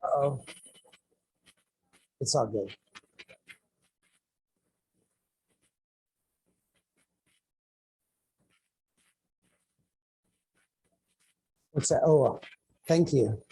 Uh-oh. It's all good. What's that? Oh, thank you.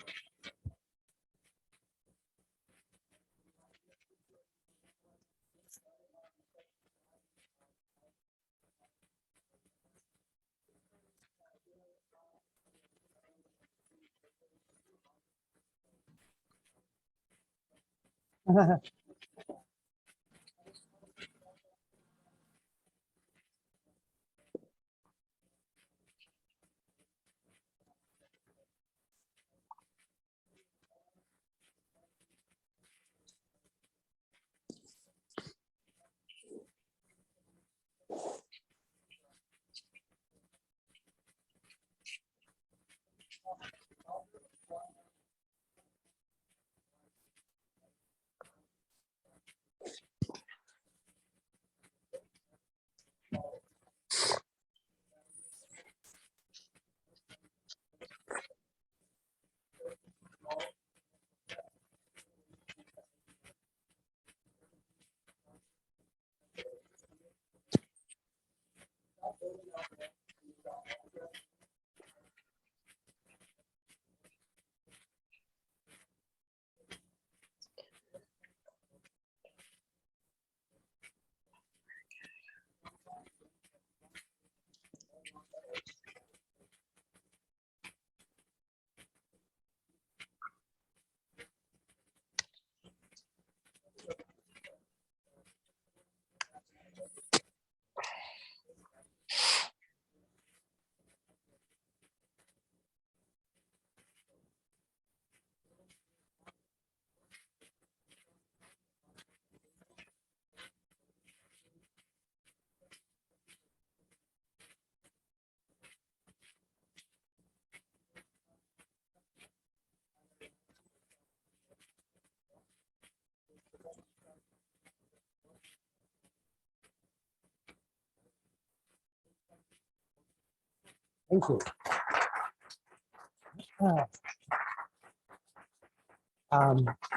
Thank you.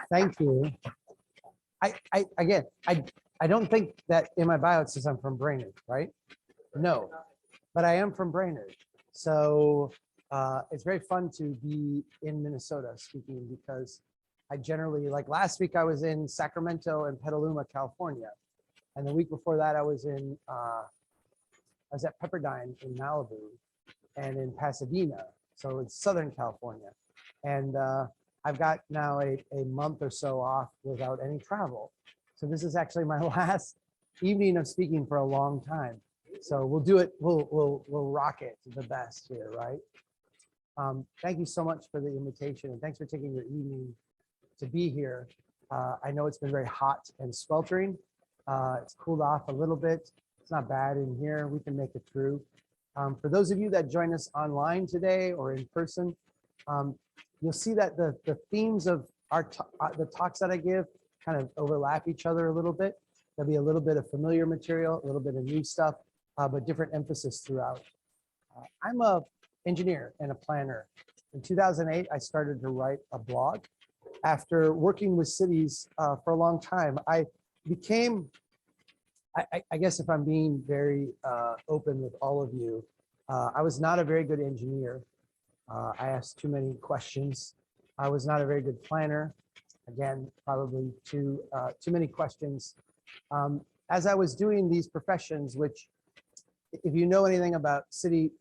Thank you. I don't think that in my bio it says I'm from Brainerd, right? No, but I am from Brainerd. So it's very fun to be in Minnesota speaking, because I generally, like last week I was in Sacramento and Petaluma, California. And the week before that I was at Pepperdine in Malibu and in Pasadena. So it's Southern California. And I've got now a month or so off without any travel. So this is actually my last evening of speaking for a long time. So we'll do it, we'll rock it to the best here, right? Thank you so much for the invitation, and thanks for taking your evening to be here. I know it's been very hot and sweltering. It's cooled off a little bit. It's not bad in here. We can make it through. For those of you that join us online today or in person, you'll see that the themes of the talks that I give kind of overlap each other a little bit. There'll be a little bit of familiar material, a little bit of new stuff, but different emphasis throughout. I'm an engineer and a planner. In 2008, I started to write a blog. After working with cities for a long time, I became, I guess if I'm being very open with all of you, I was not a very good engineer. I asked too many questions. I was not a very good planner. Again, probably too many questions. As I was doing these professions, which if you know anything about city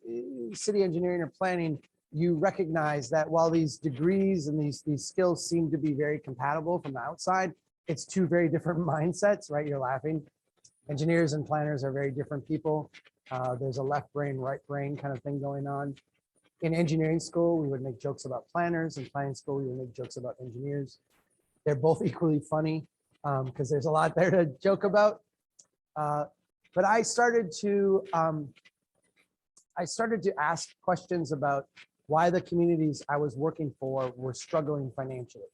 engineering or planning, you recognize that while these degrees and these skills seem to be very compatible from the outside, it's two very different mindsets, right? You're laughing. Engineers and planners are very different people. There's a left brain, right brain kind of thing going on. In engineering school, we would make jokes about planners. In planning school, we would make jokes about engineers. They're both equally funny because there's a lot there to joke about. But I started to ask questions about why the communities I was working for were struggling financially.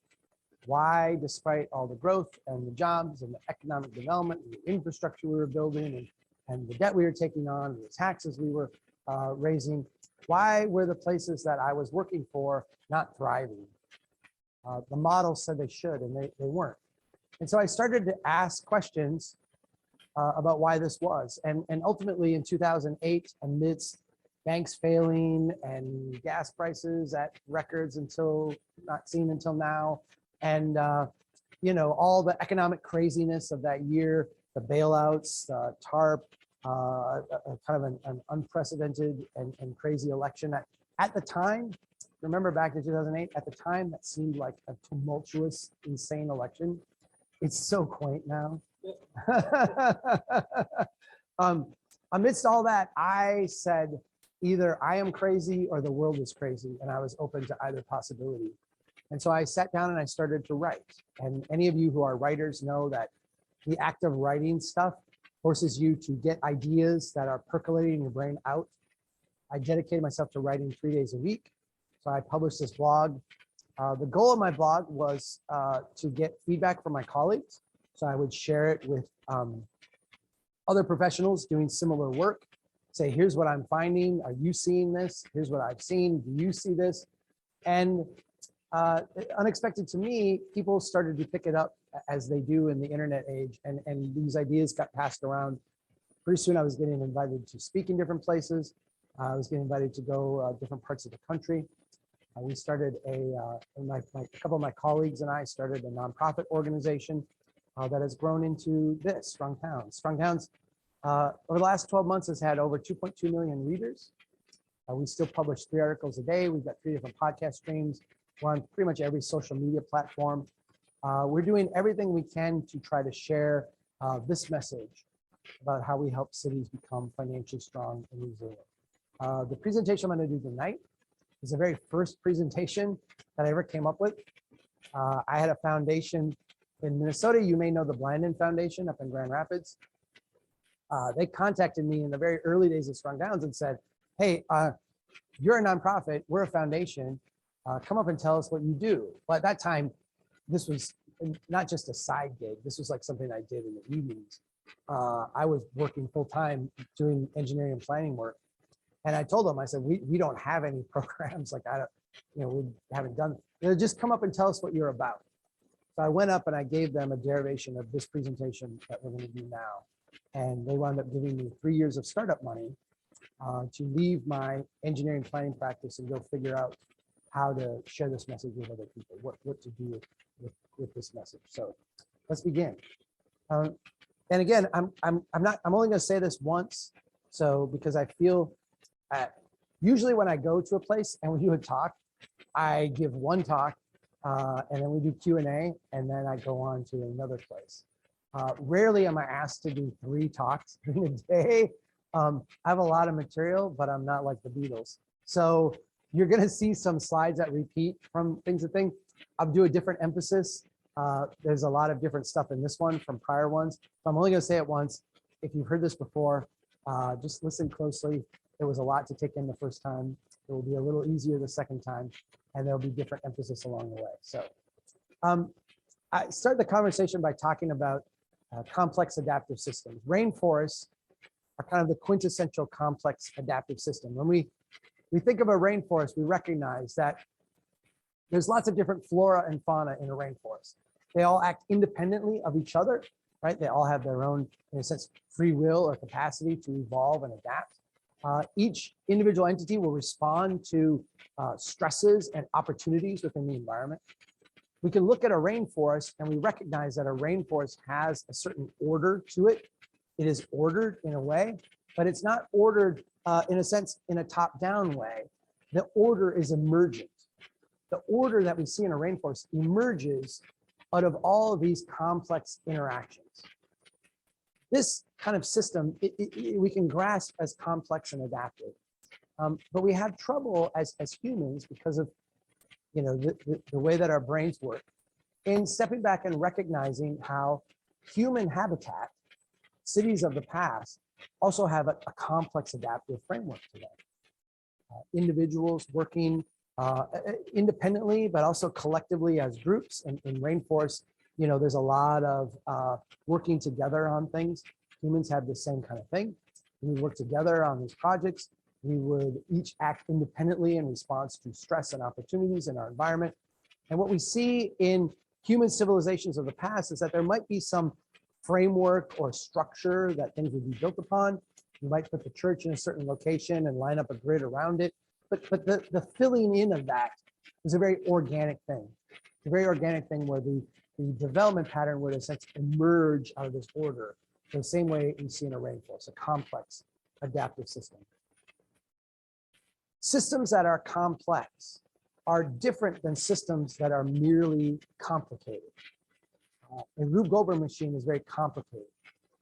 Why, despite all the growth and the jobs and the economic development and the infrastructure we were building and the debt we were taking on, and the taxes we were raising, why were the places that I was working for not thriving? The model said they should, and they weren't. And so I started to ask questions about why this was. And ultimately in 2008, amidst banks failing and gas prices at records until not seen until now, and all the economic craziness of that year, the bailouts, TARP, kind of an unprecedented and crazy election. At the time, remember back in 2008, at the time, that seemed like a tumultuous, insane election. It's so quaint now. Amidst all that, I said, either I am crazy or the world is crazy, and I was open to either possibility. And so I sat down and I started to write. And any of you who are writers know that the act of writing stuff forces you to get ideas that are percolating in your brain out. I dedicated myself to writing 3 days a week. So I published this blog. The goal of my blog was to get feedback from my colleagues. So I would share it with other professionals doing similar work. Say, here's what I'm finding. Are you seeing this? Here's what I've seen. Do you see this? And unexpected to me, people started to pick it up as they do in the internet age. And these ideas got passed around. Pretty soon I was getting invited to speak in different places. I was getting invited to go different parts of the country. We started a couple of my colleagues and I started a nonprofit organization that has grown into this, Strong Towns. Strong Towns, over the last 12 months, has had over 2.2 million readers. We still publish 3 articles a day. We've got 3 different podcast streams. We're on pretty much every social media platform. We're doing everything we can to try to share this message about how we help cities become financially strong and resilient. The presentation I'm going to do tonight is the very first presentation that I ever came up with. I had a foundation in Minnesota. You may know the Blandon Foundation up in Grand Rapids. They contacted me in the very early days of Strong Towns and said, hey, you're a nonprofit, we're a foundation, come up and tell us what you do. But at that time, this was not just a side gig. This was like something I did in the evenings. I was working full time doing engineering and planning work. And I told them, I said, we don't have any programs. Like, we haven't done, just come up and tell us what you're about. So I went up and I gave them a derivation of this presentation that we're going to do now. And they wound up giving me 3 years of startup money to leave my engineering planning practice and go figure out how to share this message with other people, what to do with this message. So let's begin. And again, I'm only going to say this once. So because I feel usually when I go to a place and we do a talk, I give one talk and then we do Q&A and then I go on to another place. Rarely am I asked to do 3 talks in a day. I have a lot of material, but I'm not like the Beatles. So you're going to see some slides that repeat from things to things. I'll do a different emphasis. There's a lot of different stuff in this one from prior ones. So I'm only going to say it once. If you've heard this before, just listen closely. There was a lot to take in the first time. It will be a little easier the second time, and there'll be different emphasis along the way. So I start the conversation by talking about complex adaptive systems. Rainforests are kind of the quintessential complex adaptive system. When we think of a rainforest, we recognize that there's lots of different flora and fauna in a rainforest. They all act independently of each other, right? They all have their own, in a sense, free will or capacity to evolve and adapt. Each individual entity will respond to stresses and opportunities within the environment. We can look at a rainforest and we recognize that a rainforest has a certain order to it. It is ordered in a way, but it's not ordered in a sense in a top-down way. The order is emergent. The order that we see in a rainforest emerges out of all of these complex interactions. This kind of system, we can grasp as complex and adaptive, but we have trouble as humans because of the way that our brains work in stepping back and recognizing how human habitat, cities of the past, also have a complex adaptive framework to them. Individuals working independently, but also collectively as groups. In rainforests, there's a lot of working together on things. Humans have the same kind of thing. We work together on these projects. We would each act independently in response to stress and opportunities in our environment. And what we see in human civilizations of the past is that there might be some framework or structure that things would be built upon. You might put the church in a certain location and line up a grid around it. But the filling in of that is a very organic thing. It's a very organic thing where the development pattern would, in a sense, emerge out of this order the same way we see in a rainforest, a complex adaptive system. Systems that are complex are different than systems that are merely complicated. A Rube Goldberg machine is very complicated.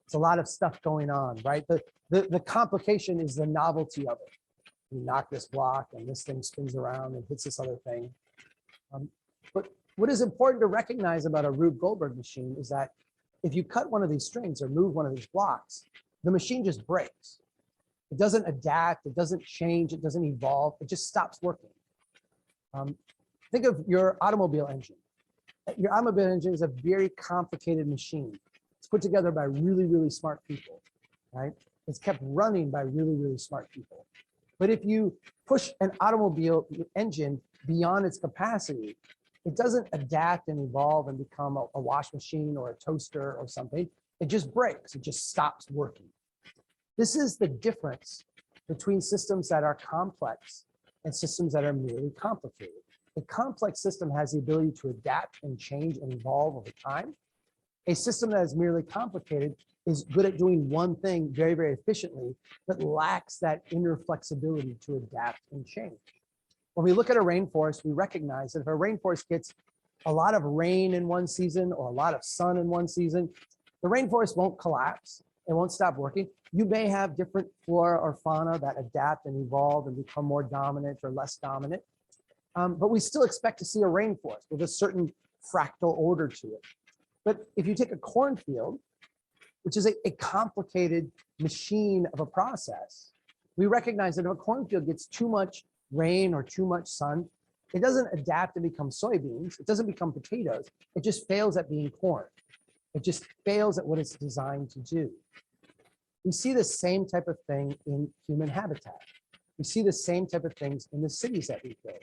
It's a lot of stuff going on, right? The complication is the novelty of it. You knock this block and this thing spins around and hits this other thing. But what is important to recognize about a Rube Goldberg machine is that if you cut one of these strings or move one of these blocks, the machine just breaks. It doesn't adapt, it doesn't change, it doesn't evolve, it just stops working. Think of your automobile engine. Your automobile engine is a very complicated machine. It's put together by really, really smart people, right? It's kept running by really, really smart people. But if you push an automobile engine beyond its capacity, it doesn't adapt and evolve and become a wash machine or a toaster or something. It just breaks, it just stops working. This is the difference between systems that are complex and systems that are merely complicated. A complex system has the ability to adapt and change and evolve over time. A system that is merely complicated is good at doing one thing very, very efficiently, but lacks that inner flexibility to adapt and change. When we look at a rainforest, we recognize that if a rainforest gets a lot of rain in one season or a lot of sun in one season, the rainforest won't collapse. It won't stop working. You may have different flora or fauna that adapt and evolve and become more dominant or less dominant. But we still expect to see a rainforest with a certain fractal order to it. But if you take a cornfield, which is a complicated machine of a process, we recognize that if a cornfield gets too much rain or too much sun, it doesn't adapt and become soybeans. It doesn't become potatoes. It just fails at being corn. It just fails at what it's designed to do. We see the same type of thing in human habitat. We see the same type of things in the cities that we build.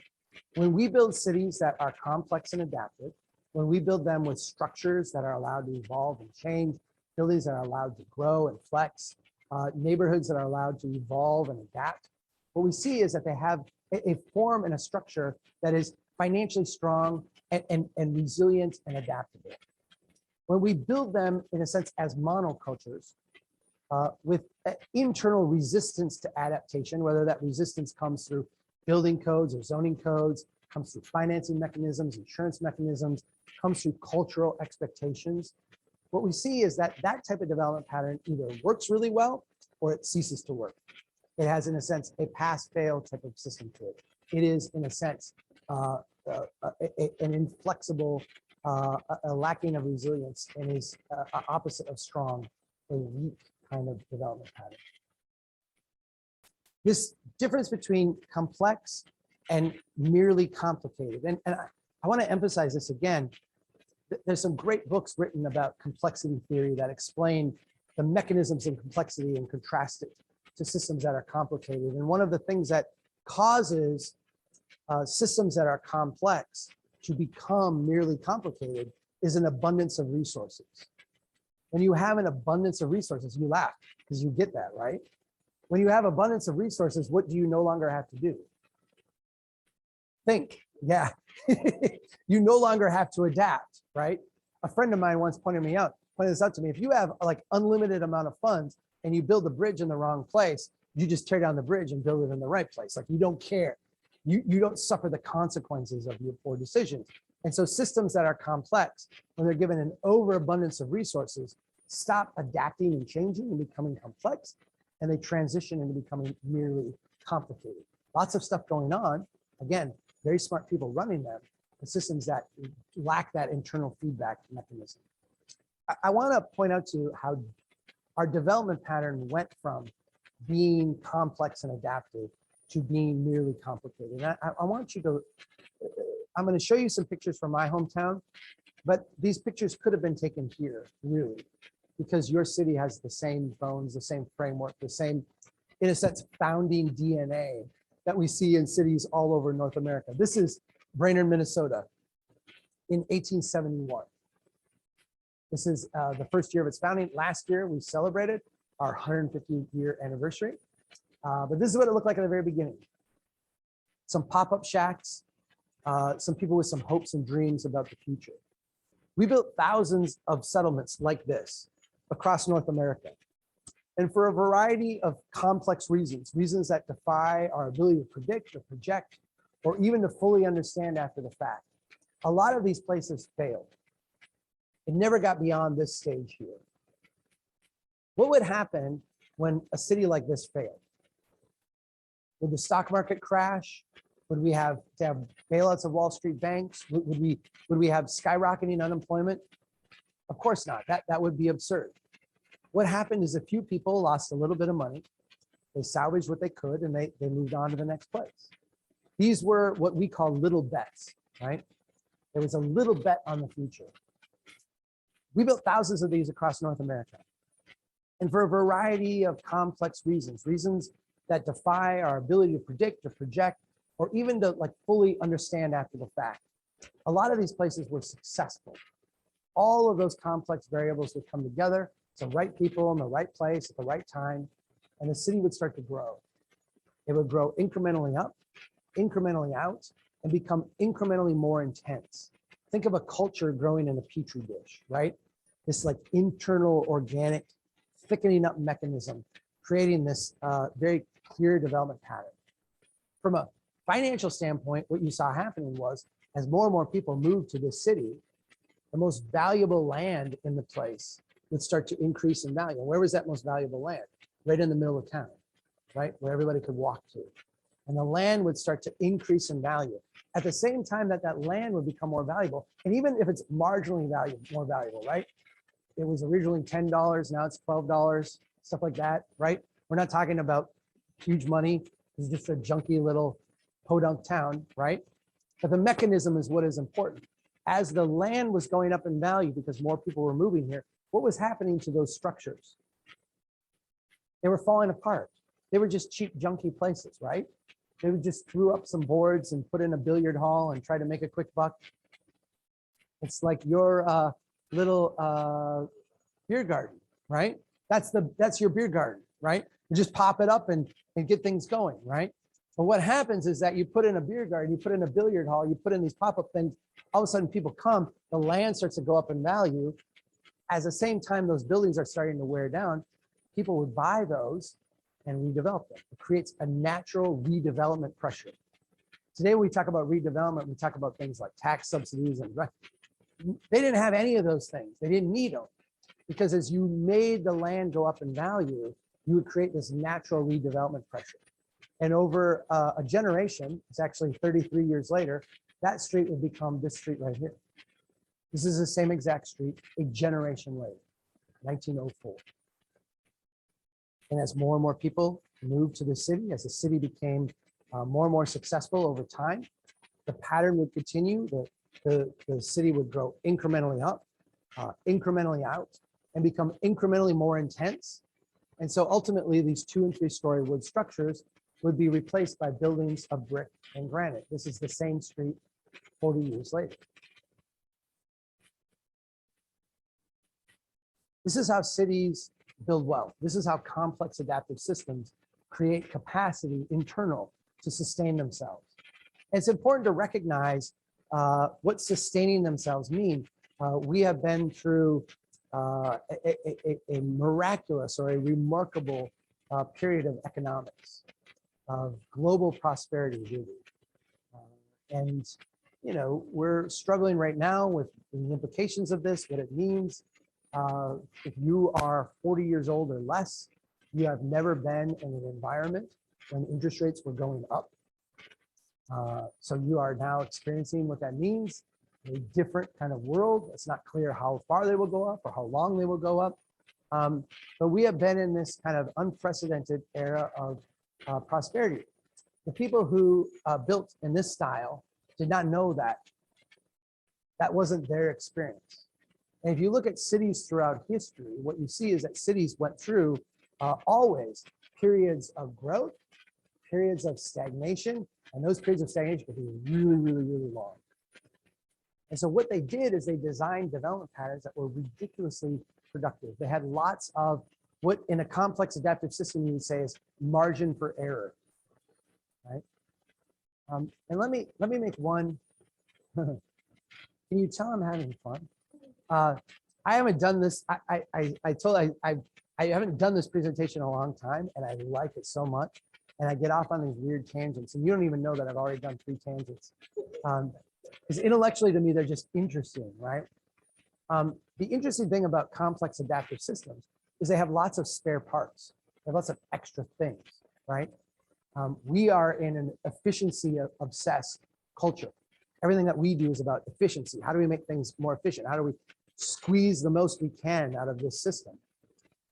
When we build cities that are complex and adaptive, when we build them with structures that are allowed to evolve and change, buildings that are allowed to grow and flex, neighborhoods that are allowed to evolve and adapt, what we see is that they have a form and a structure that is financially strong and resilient and adaptable. When we build them, in a sense, as monocultures, with internal resistance to adaptation, whether that resistance comes through building codes or zoning codes, comes through financing mechanisms, insurance mechanisms, comes through cultural expectations, what we see is that that type of development pattern either works really well or it ceases to work. It has, in a sense, a pass-fail type of system to it. It is, in a sense, an inflexible, a lacking of resilience, and is opposite of strong, a weak kind of development pattern. This difference between complex and merely complicated, and I want to emphasize this again. There's some great books written about complexity theory that explain the mechanisms in complexity and contrast it to systems that are complicated. And one of the things that causes systems that are complex to become merely complicated is an abundance of resources. When you have an abundance of resources, you laugh because you get that, right? When you have abundance of resources, what do you no longer have to do? Think, yeah. You no longer have to adapt, right? A friend of mine once pointed this out to me. If you have like unlimited amount of funds and you build a bridge in the wrong place, you just tear down the bridge and build it in the right place. Like you don't care. You don't suffer the consequences of your poor decisions. And so systems that are complex, when they're given an overabundance of resources, stop adapting and changing and becoming complex, and they transition into becoming merely complicated. Lots of stuff going on. Again, very smart people running them, the systems that lack that internal feedback mechanism. I want to point out to you how our development pattern went from being complex and adaptive to being merely complicated. And I want you to, I'm going to show you some pictures from my hometown, but these pictures could have been taken here, really, because your city has the same bones, the same framework, the same, in a sense, founding DNA that we see in cities all over North America. This is Brainerd, Minnesota. in 1871. This is the first year of its founding. Last year, we celebrated our 150-year anniversary. But this is what it looked like at the very beginning. Some pop-up shacks, some people with some hopes and dreams about the future. We built thousands of settlements like this across North America. And for a variety of complex reasons, reasons that defy our ability to predict or project, or even to fully understand after the fact, a lot of these places failed. It never got beyond this stage here. What would happen when a city like this failed? Would the stock market crash? Would we have to have bailouts of Wall Street banks? Would we have skyrocketing unemployment? Of course not. That would be absurd. What happened is a few people lost a little bit of money. They salvaged what they could and they moved on to the next place. These were what we call little bets, right? There was a little bet on the future. We built thousands of these across North America. And for a variety of complex reasons, reasons that defy our ability to predict or project, or even to fully understand after the fact. A lot of these places were successful. All of those complex variables would come together, the right people in the right place at the right time, and the city would start to grow. It would grow incrementally up, incrementally out, and become incrementally more intense. Think of a culture growing in a petri dish, right? This internal organic thickening up mechanism, creating this very clear development pattern. From a financial standpoint, what you saw happening was, as more and more people moved to this city, the most valuable land in the place would start to increase in value. And where was that most valuable land? Right in the middle of town, right? Where everybody could walk to. And the land would start to increase in value. At the same time that land would become more valuable, and even if it's marginally more valuable, right? It was originally $10, now it's $12, stuff like that, right? We're not talking about huge money. It's just a junky little podunk town, right? But the mechanism is what is important. As the land was going up in value because more people were moving here, what was happening to those structures? They were falling apart. They were just cheap, junky places, right? They would just threw up some boards and put in a billiard hall and try to make a quick buck. It's like your little beer garden, right? That's your beer garden, right? You just pop it up and get things going, right? But what happens is that you put in a beer garden, you put in a billiard hall, you put in these pop-up things, all of a sudden people come, the land starts to go up in value. At the same time, those buildings are starting to wear down, people would buy those and redevelop them. It creates a natural redevelopment pressure. Today, when we talk about redevelopment, we talk about things like tax subsidies and they didn't have any of those things. They didn't need them because as you made the land go up in value, you would create this natural redevelopment pressure. And over a generation, it's actually 33 years later, that street would become this street right here. This is the same exact street a generation later, 1904. And as more and more people moved to the city, as the city became more and more successful over time, the pattern would continue. The city would grow incrementally up, incrementally out, and become incrementally more intense. And so ultimately, these 2- and 3-story wood structures would be replaced by buildings of brick and granite. This is the same street 40 years later. This is how cities build wealth. This is how complex adaptive systems create capacity internal to sustain themselves. And it's important to recognize what sustaining themselves mean. We have been through a miraculous or a remarkable period of economics, of global prosperity, really. And, you know, we're struggling right now with the implications of this, what it means. If you are 40 years old or less, you have never been in an environment when interest rates were going up. So you are now experiencing what that means, a different kind of world. It's not clear how far they will go up or how long they will go up. But we have been in this kind of unprecedented era of prosperity. The people who built in this style did not know that. That wasn't their experience. And if you look at cities throughout history, what you see is that cities went through always periods of growth, periods of stagnation, and those periods of stagnation could be really, really, really long. And so what they did is they designed development patterns that were ridiculously productive. They had lots of what in a complex adaptive system you would say is margin for error, right? And let me make one. Can you tell I'm having fun? I haven't done this. I haven't done this presentation in a long time, and I like it so much. And I get off on these weird tangents, and you don't even know that I've already done 3 tangents. Because intellectually to me, they're just interesting, right? The interesting thing about complex adaptive systems is they have lots of spare parts. They have lots of extra things, right? We are in an efficiency obsessed culture. Everything that we do is about efficiency. How do we make things more efficient? How do we squeeze the most we can out of this system?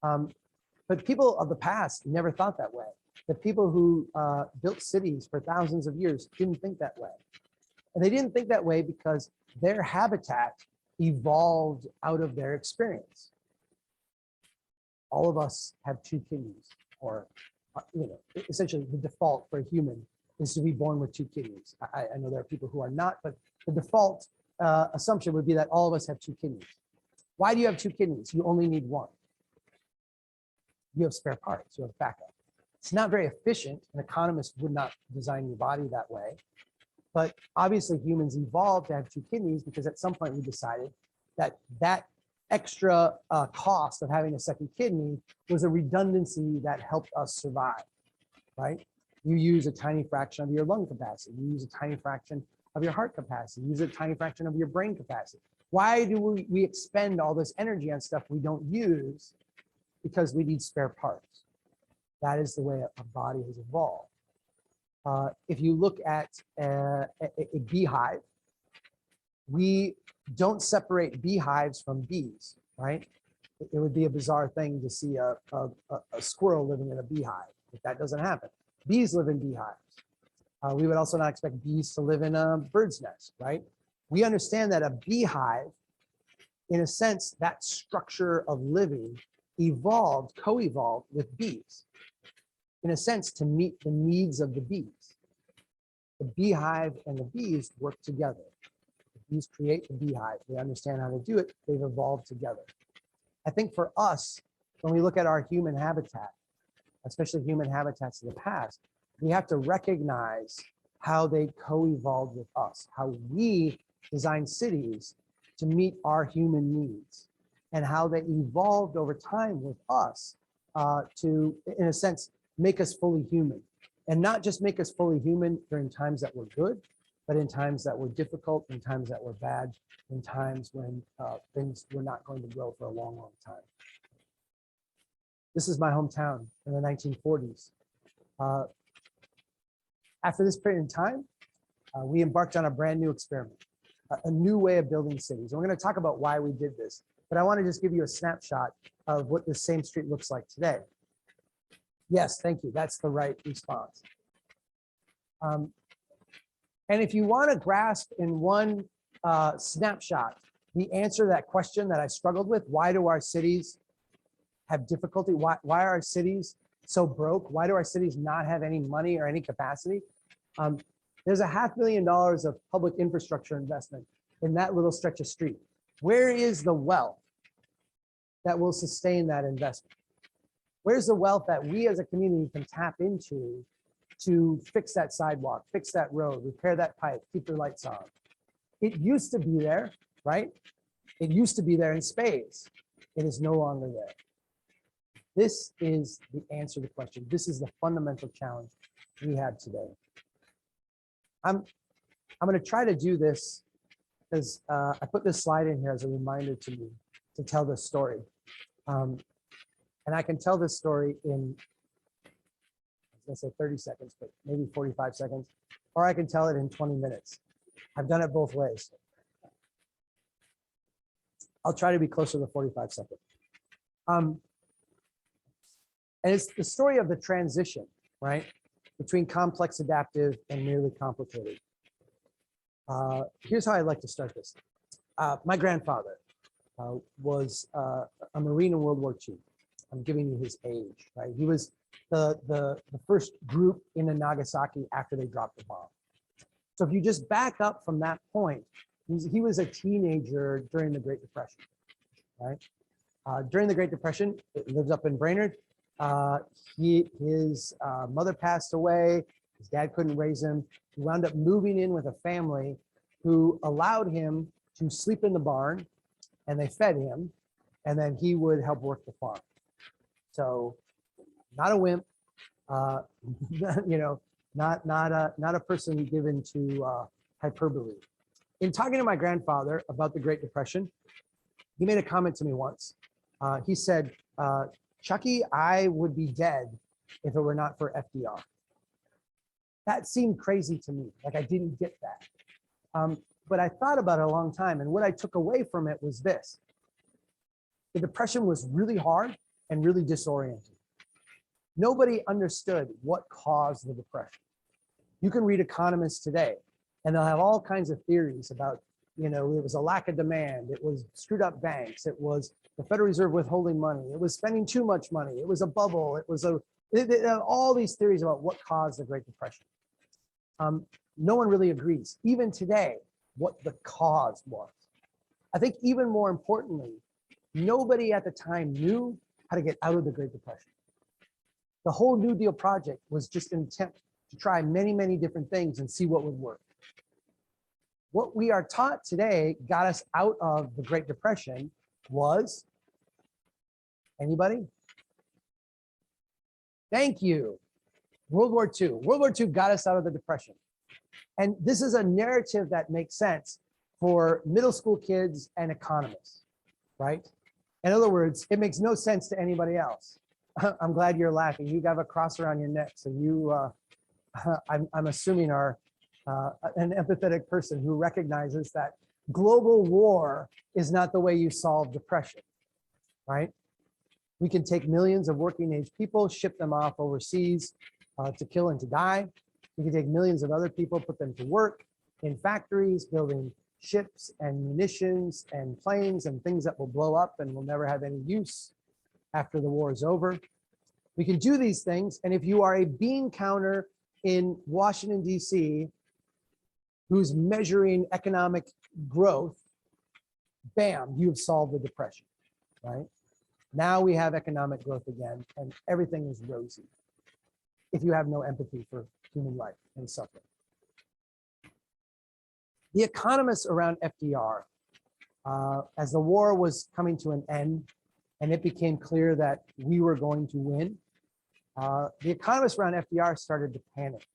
But people of the past never thought that way. The people who built cities for thousands of years didn't think that way. And they didn't think that way because their habitat evolved out of their experience. All of us have 2 kidneys, or essentially the default for a human is to be born with 2 kidneys. I know there are people who are not, but the default assumption would be that all of us have 2 kidneys. Why do you have 2 kidneys? You only need 1. You have spare parts, you have backup. It's not very efficient. An economist would not design your body that way. But obviously humans evolved to have 2 kidneys because at some point we decided that that extra cost of having a second kidney was a redundancy that helped us survive, right? You use a tiny fraction of your lung capacity. You use a tiny fraction of your heart capacity. You use a tiny fraction of your brain capacity. Why do we expend all this energy on stuff we don't use? Because we need spare parts. That is the way a body has evolved. If you look at a beehive, we don't separate beehives from bees, right? It would be a bizarre thing to see a squirrel living in a beehive. If that doesn't happen. Bees live in beehives. We would also not expect bees to live in a bird's nest, right? We understand that a beehive, in a sense, that structure of living evolved, co-evolved with bees, in a sense, to meet the needs of the bees. The beehive and the bees work together. The bees create the beehive. They understand how to do it. They've evolved together. I think for us, when we look at our human habitat, especially human habitats of the past, we have to recognize how they co-evolved with us, how we design cities to meet our human needs, and how they evolved over time with us to, in a sense, make us fully human. And not just make us fully human during times that were good, but in times that were difficult, in times that were bad, in times when things were not going to grow for a long, long time. This is my hometown in the 1940s. After this period in time, we embarked on a brand new experiment, a new way of building cities. And we're going to talk about why we did this, but I want to just give you a snapshot of what this same street looks like today. Yes, thank you. That's the right response. And if you want to grasp in one snapshot the answer to that question that I struggled with, why do our cities have difficulty? Why are our cities so broke? Why do our cities not have any money or any capacity? There's $500,000 of public infrastructure investment in that little stretch of street. Where is the wealth that will sustain that investment? Where's the wealth that we as a community can tap into to fix that sidewalk, fix that road, repair that pipe, keep the lights on? It used to be there, right? It used to be there in spades. It is no longer there. This is the answer to the question. This is the fundamental challenge we have today. I'm going to try to do this because I put this slide in here as a reminder to me to tell this story. And I can tell this story in, I was going to say 30 seconds, but maybe 45 seconds, or I can tell it in 20 minutes. I've done it both ways. I'll try to be closer to the 45 seconds. And it's the story of the transition, right, between complex adaptive and merely complicated. Here's how I'd like to start this. My grandfather was a Marine in World War II. I'm giving you his age, right? He was the first group in Nagasaki after they dropped the bomb. So if you just back up from that point, He was a teenager during the Great Depression, right? During the Great Depression, he lives up in Brainerd. His mother passed away. His dad couldn't raise him. He wound up moving in with a family who allowed him to sleep in the barn, and they fed him, and then he would help work the farm. So, not a wimp, you know, not a person given to hyperbole. In talking to my grandfather about the Great Depression, he made a comment to me once. He said, Chucky, I would be dead if it were not for FDR. That seemed crazy to me, like I didn't get that. But I thought about it a long time, and what I took away from it was this. The Depression was really hard and really disorienting. Nobody understood what caused the Depression. You can read economists today, and they'll have all kinds of theories about, you know, it was a lack of demand, it was screwed up banks, it was the Federal Reserve withholding money, it was spending too much money, it was a bubble, it was all these theories about what caused the Great Depression. No one really agrees, even today, what the cause was. I think even more importantly, nobody at the time knew how to get out of the Great Depression. The whole New Deal project was just an attempt to try many, many different things and see what would work. What we are taught today got us out of the Great Depression was, anybody? Thank you. World War II. World War II got us out of the Depression. And this is a narrative that makes sense for middle school kids and economists, right? In other words, it makes no sense to anybody else. I'm glad you're laughing. You have a cross around your neck. So you, I'm assuming are an empathetic person who recognizes that global war is not the way you solve depression, right? We can take millions of working age people, ship them off overseas to kill and to die. We can take millions of other people, put them to work in factories, building ships and munitions and planes and things that will blow up and will never have any use after the war is over. We can do these things. And if you are a bean counter in Washington, D.C., who's measuring economic growth, bam, you've solved the depression, right? Now we have economic growth again, and everything is rosy if you have no empathy for human life and suffering. The economists around FDR, as the war was coming to an end, and it became clear that we were going to win, the economists around FDR started to panic.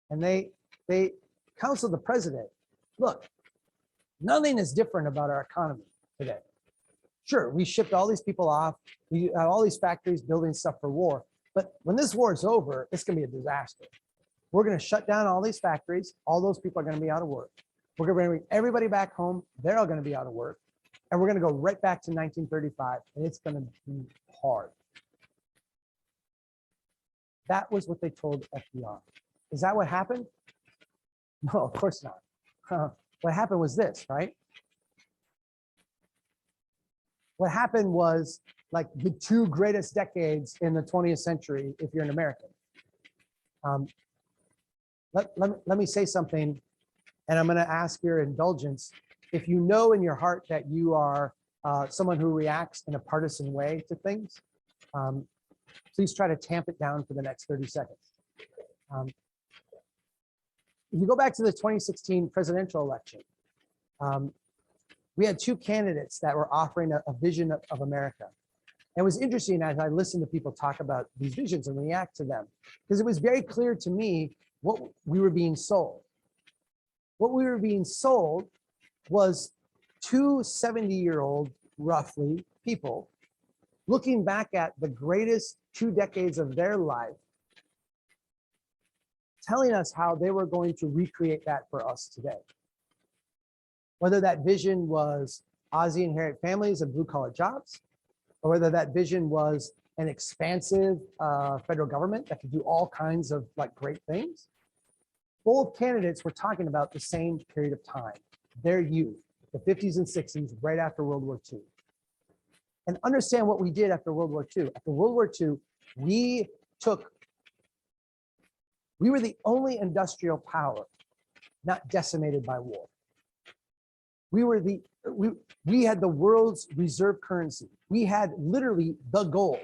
And they counseled the president, look, nothing is different about our economy today. Sure, we shipped all these people off, we have all these factories building stuff for war, but when this war is over, it's gonna be a disaster. We're gonna shut down all these factories, all those people are gonna be out of work. We're gonna bring everybody back home, they're all gonna be out of work, and we're gonna go right back to 1935, and it's gonna be hard. That was what they told FDR. Is that what happened? No, of course not. What happened was this, right? What happened was like the two greatest decades in the 20th century, if you're an American. Let me say something, and I'm gonna ask your indulgence. If you know in your heart that you are someone who reacts in a partisan way to things, please try to tamp it down for the next 30 seconds. If you go back to the 2016 presidential election, we had two candidates that were offering a vision of America. And it was interesting as I listened to people talk about these visions and react to them, because it was very clear to me what we were being sold. What we were being sold was two 70-year-old, roughly, people looking back at the greatest 2 decades of their life, telling us how they were going to recreate that for us today. Whether that vision was Aussie inherit families and blue-collar jobs, or whether that vision was an expansive federal government that could do all kinds of like great things. Both candidates were talking about the same period of time, their youth, the 50s and 60s, right after World War II. And understand what we did after World War II. After World War II, we were the only industrial power not decimated by war. We had the world's reserve currency. We had literally the gold.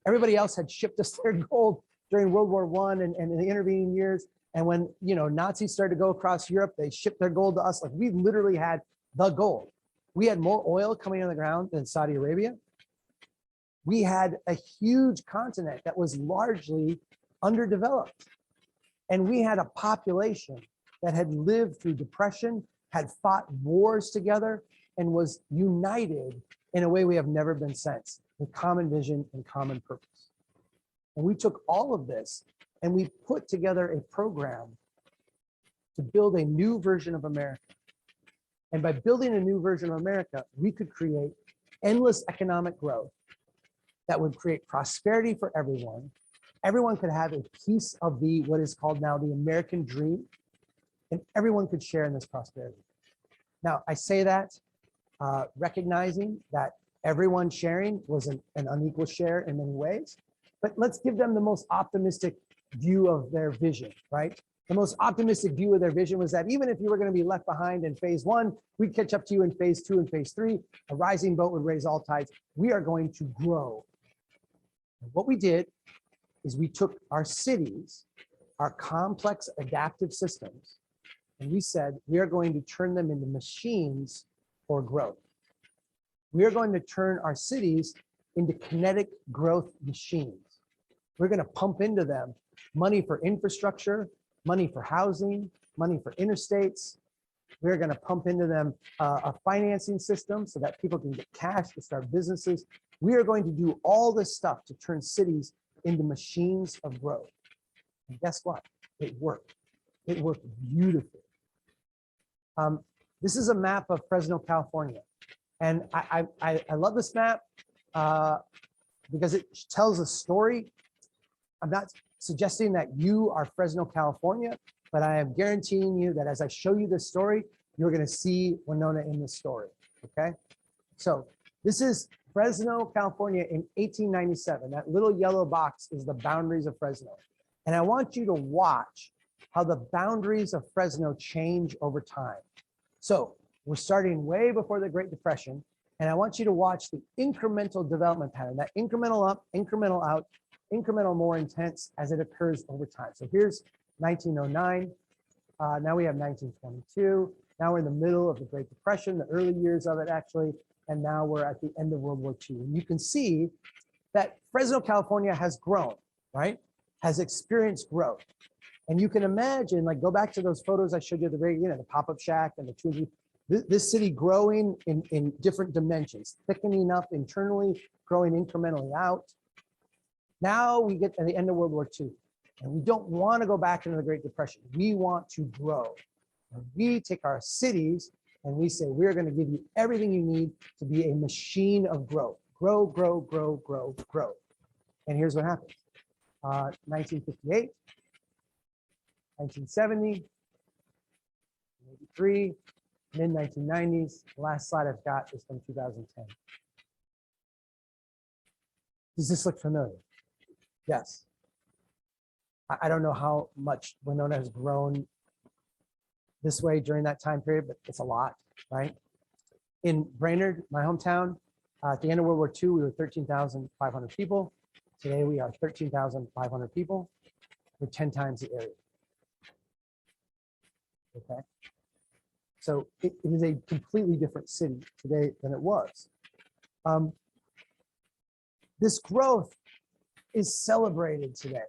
Everybody else had shipped us their gold during World War I and in the intervening years. And when Nazis started to go across Europe, they shipped their gold to us. Like, we literally had the gold. We had more oil coming in the ground than Saudi Arabia. We had a huge continent that was largely underdeveloped. And we had a population that had lived through depression, had fought wars together, and was united in a way we have never been since, with common vision and common purpose. And we took all of this and we put together a program to build a new version of America. And by building a new version of America, we could create endless economic growth that would create prosperity for everyone. Everyone could have a piece of what is called now the American dream, and everyone could share in this prosperity. Now, I say that recognizing that everyone sharing was an unequal share in many ways, but let's give them the most optimistic view of their vision, right? The most optimistic view of their vision was that even if you were going to be left behind in phase 1, we'd catch up to you in phase 2 and phase 3. A rising boat would raise all tides. We are going to grow. And what we did is we took our cities, our complex adaptive systems, and we said, we are going to turn them into machines for growth. We are going to turn our cities into kinetic growth machines. We're going to pump into them money for infrastructure, money for housing, money for interstates. We're going to pump into them a financing system so that people can get cash to start businesses. We are going to do all this stuff to turn cities into machines of growth. And guess what? It worked. It worked beautifully. This is a map of Fresno, California. And I love this map because it tells a story. I'm not suggesting that you are Fresno, California, but I am guaranteeing you that as I show you this story, you're going to see Winona in this story, okay? So this is Fresno, California in 1897. That little yellow box is the boundaries of Fresno. And I want you to watch how the boundaries of Fresno change over time. So we're starting way before the Great Depression, and I want you to watch the incremental development pattern, that incremental up, incremental out, incremental more intense as it occurs over time. So here's 1909. Now we have 1922. Now we're in the middle of the Great Depression, the early years of it actually, and now we're at the end of World War II. And you can see that Fresno, California has grown, right? Has experienced growth. And you can imagine, like, go back to those photos I showed you at the very beginning, the pop-up shack and the two, this city growing in different dimensions, thickening up internally, growing incrementally out. Now we get to the end of World War II, and we don't want to go back into the Great Depression. We want to grow. And we take our cities and we say, we're going to give you everything you need to be a machine of growth. Grow, grow, grow, grow, grow. And here's what happens. 1958, 1970, 83, mid-1990s. The last slide I've got is from 2010. Does this look familiar? Yes. I don't know how much Winona has grown this way during that time period, but it's a lot, right? In Brainerd, my hometown, at the end of World War II, we were 13,500 people. Today, we are 13,500 people. We're 10 times the area. Okay. So it is a completely different city today than it was. This growth is celebrated today.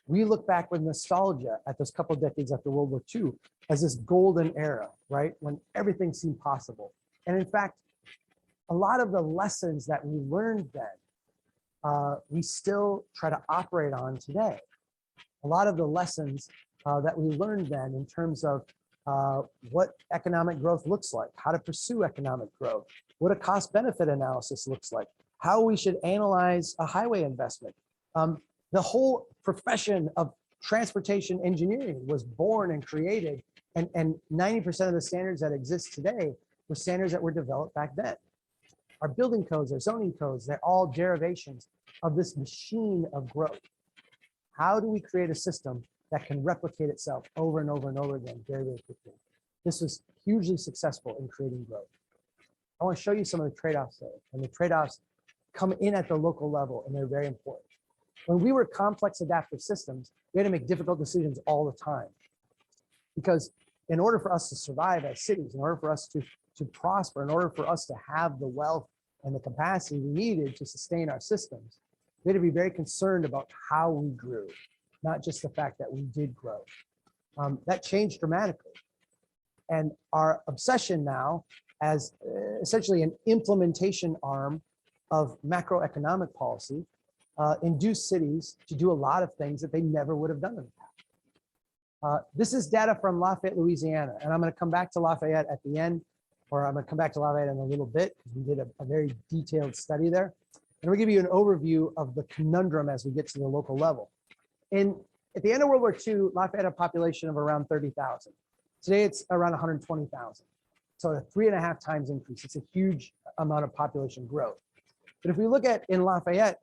We look back with nostalgia at those couple of decades after World War II as this golden era, right? When everything seemed possible. And in fact, a lot of the lessons that we learned then, we still try to operate on today. A lot of the lessons that we learned then in terms of what economic growth looks like, how to pursue economic growth, what a cost-benefit analysis looks like, how we should analyze a highway investment. The whole profession of transportation engineering was born and created, and 90% of the standards that exist today were standards that were developed back then. Our building codes, our zoning codes, they're all derivations of this machine of growth. How do we create a system that can replicate itself over and over and over again very, very quickly? this was hugely successful in creating growth. I want to show you some of the trade-offs there, and the trade-offs come in at the local level, and they're very important. When we were complex adaptive systems, we had to make difficult decisions all the time, because in order for us to survive as cities, in order for us to prosper, in order for us to have the wealth and the capacity we needed to sustain our systems, we had to be very concerned about how we grew, not just the fact that we did grow. That changed dramatically. And our obsession now as essentially an implementation arm of macroeconomic policy induced cities to do a lot of things that they never would have done in the past. This is data from Lafayette, Louisiana, and I'm going to come back to Lafayette at the end, or I'm going to come back to Lafayette in a little bit, because we did a very detailed study there. And we'll give you an overview of the conundrum as we get to the local level. At the end of World War II, Lafayette had a population of around 30,000. Today, it's around 120,000. So a 3.5 times increase. It's a huge amount of population growth. But if we look at in Lafayette,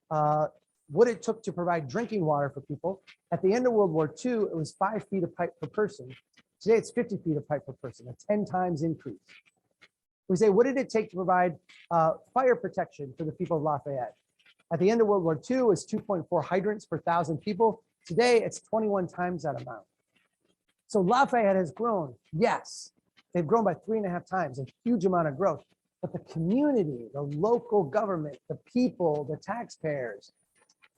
what it took to provide drinking water for people, at the end of World War II, it was 5 feet of pipe per person. Today, it's 50 feet of pipe per person, a 10 times increase. We say, what did it take to provide fire protection for the people of Lafayette? At the end of World War II, it was 2.4 hydrants per 1,000 people. Today, it's 21 times that amount. So Lafayette has grown. Yes, they've grown by 3.5 times, a huge amount of growth. But the community, the local government, the people, the taxpayers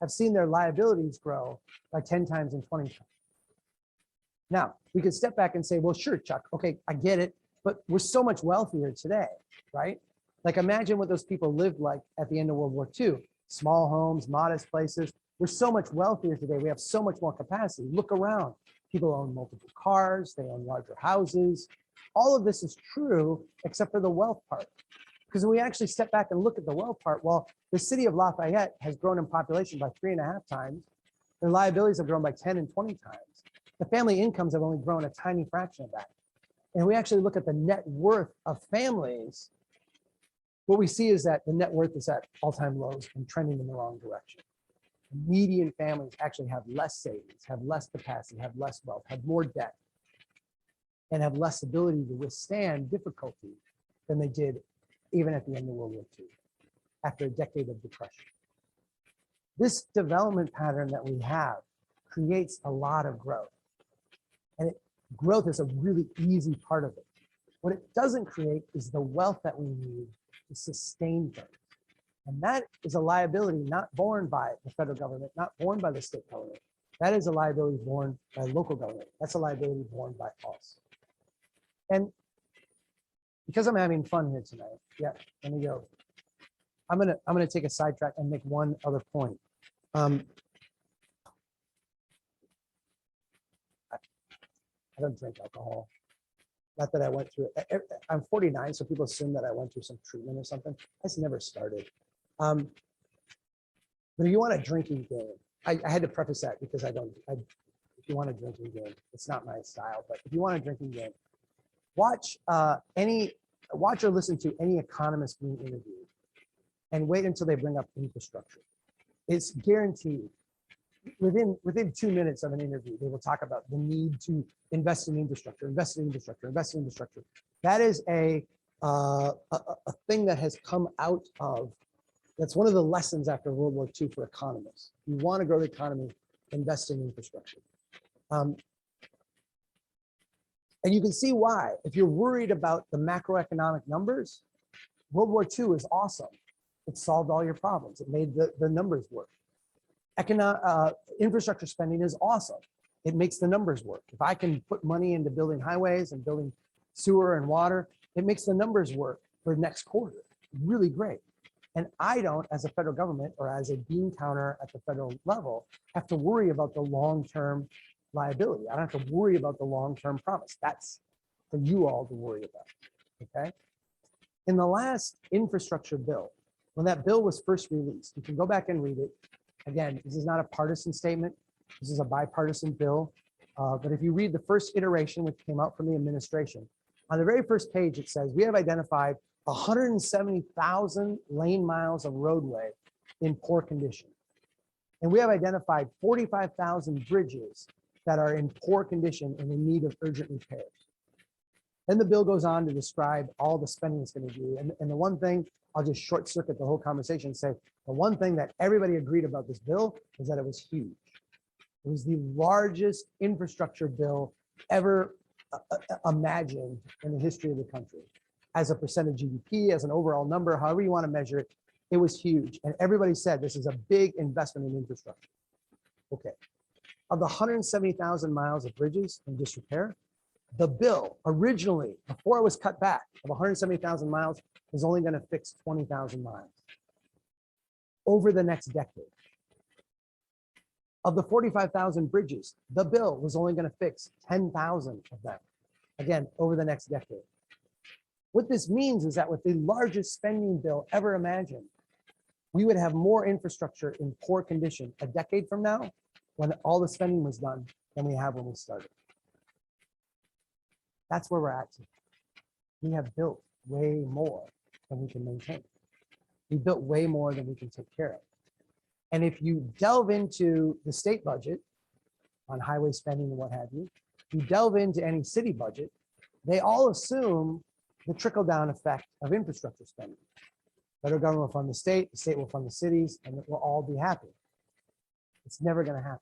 have seen their liabilities grow by 10 times and 20 times. Now, we could step back and say, well, sure, Chuck, okay, I get it, but we're so much wealthier today, right? Like imagine what those people lived like at the end of World War II. Small homes, modest places. We're so much wealthier today. We have so much more capacity. Look around. People own multiple cars. They own larger houses. All of this is true, except for the wealth part. Because when we actually step back and look at the wealth part, well, the city of Lafayette has grown in population by 3.5 times. Their liabilities have grown by 10 and 20 times. The family incomes have only grown a tiny fraction of that. And we actually look at the net worth of families. What we see is that the net worth is at all-time lows and trending in the wrong direction. Median families actually have less savings, have less capacity, have less wealth, have more debt, and have less ability to withstand difficulty than they did even at the end of World War II, after a decade of depression. This development pattern that we have creates a lot of growth. And growth is a really easy part of it. What it doesn't create is the wealth that we need to sustain things. And that is a liability not borne by the federal government, not borne by the state government. That is a liability borne by local government. That's a liability borne by us. And because I'm having fun here tonight, yeah, let me go. I'm gonna take a sidetrack and make one other point. I don't drink alcohol. Not that I went through it. I'm 49, so people assume that I went through some treatment or something. That's never started. But if you want a drinking game, I had to preface that because if you want a drinking game, it's not my style, but if you want a drinking game, watch or listen to any economist being interviewed and wait until they bring up infrastructure. It's guaranteed. Within 2 minutes of an interview, they will talk about the need to invest in infrastructure, invest in infrastructure, invest in infrastructure. That is a thing that has come out of, that's one of the lessons after World War II for economists. You want to grow the economy, invest in infrastructure. And you can see why. If you're worried about the macroeconomic numbers, World War II is awesome. It solved all your problems. It made the numbers work. Infrastructure spending is awesome. It makes the numbers work. If I can put money into building highways and building sewer and water, it makes the numbers work for next quarter. Really great. And I don't, as a federal government or as a bean counter at the federal level, have to worry about the long-term liability. I don't have to worry about the long-term promise. That's for you all to worry about, okay? In the last infrastructure bill, when that bill was first released, you can go back and read it. Again, this is not a partisan statement. This is a bipartisan bill. But if you read the first iteration, which came out from the administration, on the very first page, it says, we have identified 170,000 lane miles of roadway in poor condition. And we have identified 45,000 bridges that are in poor condition and in need of urgent repairs. Then the bill goes on to describe all the spending it's going to do. And the one thing, I'll just short circuit the whole conversation and say, the one thing that everybody agreed about this bill is that it was huge. It was the largest infrastructure bill ever imagined in the history of the country. As a percent of GDP, as an overall number, however you want to measure it, it was huge. And everybody said this is a big investment in infrastructure. Okay. Of the 170,000 miles of bridges in disrepair, the bill originally, before it was cut back, of 170,000 miles, was only going to fix 20,000 miles over the next decade. Of the 45,000 bridges, the bill was only going to fix 10,000 of them, again, over the next decade. What this means is that with the largest spending bill ever imagined, we would have more infrastructure in poor condition a decade from now when all the spending was done than we have when we started. That's where we're at today. We have built way more than we can maintain. We built way more than we can take care of. And if you delve into the state budget on highway spending and what have you, you delve into any city budget, they all assume the trickle-down effect of infrastructure spending. Federal government will fund the state will fund the cities, and we'll all be happy. It's never going to happen.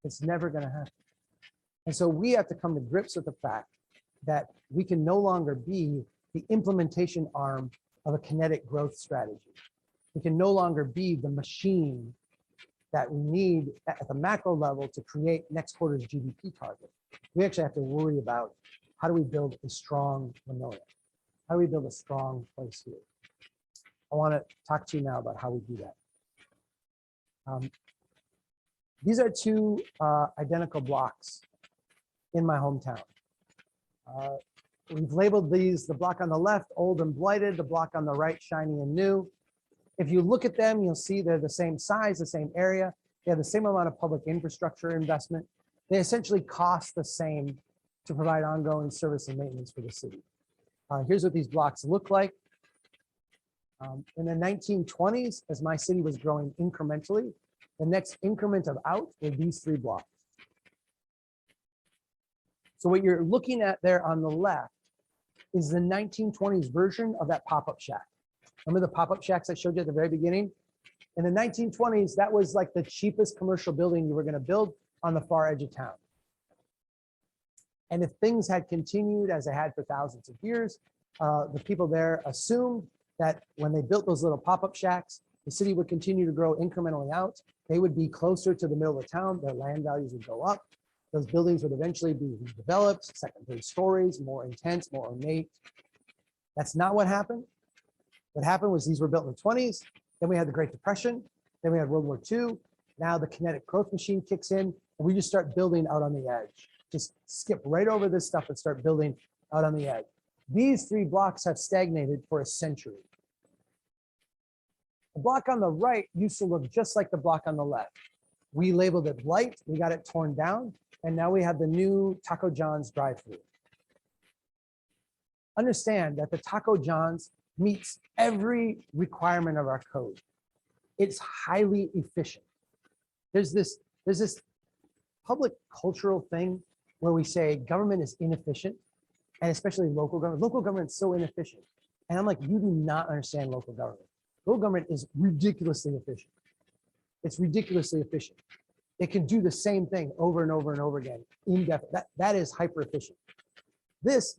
It's never going to happen. And so we have to come to grips with the fact that we can no longer be the implementation arm of a kinetic growth strategy. We can no longer be the machine that we need at the macro level to create next quarter's GDP target. We actually have to worry about how do we build a strong Manila? How do we build a strong place here? I want to talk to you now about how we do that. These are two identical blocks in my hometown. We've labeled these, the block on the left, old and blighted, the block on the right, shiny and new. If you look at them, you'll see they're the same size, the same area. They have the same amount of public infrastructure investment. They essentially cost the same to provide ongoing service and maintenance for the city. Here's what these blocks look like. In the 1920s, as my city was growing incrementally, the next increment of out were these three blocks. So what you're looking at there on the left is the 1920s version of that pop-up shack. Remember the pop-up shacks I showed you at the very beginning? In the 1920s, that was like the cheapest commercial building you were going to build on the far edge of town. And if things had continued as they had for thousands of years, the people there assumed that when they built those little pop-up shacks, the city would continue to grow incrementally out. They would be closer to the middle of town. Their land values would go up. Those buildings would eventually be redeveloped, second, third stories, more intense, more ornate. That's not what happened. What happened was these were built in the 20s. Then we had the Great Depression. Then we had World War II. Now the kinetic growth machine kicks in, and we just start building out on the edge. Just skip right over this stuff and start building out on the edge. These three blocks have stagnated for a century. The block on the right used to look just like the block on the left. We labeled it blight, we got it torn down, and now we have the new Taco John's drive-thru. Understand that the Taco John's meets every requirement of our code. It's highly efficient. There's this public cultural thing where we say government is inefficient, and especially local government. Local government is so inefficient. And I'm like, you do not understand local government. Local government is ridiculously efficient. It's ridiculously efficient. It can do the same thing over and over and over again, indefinitely. That is hyper efficient. This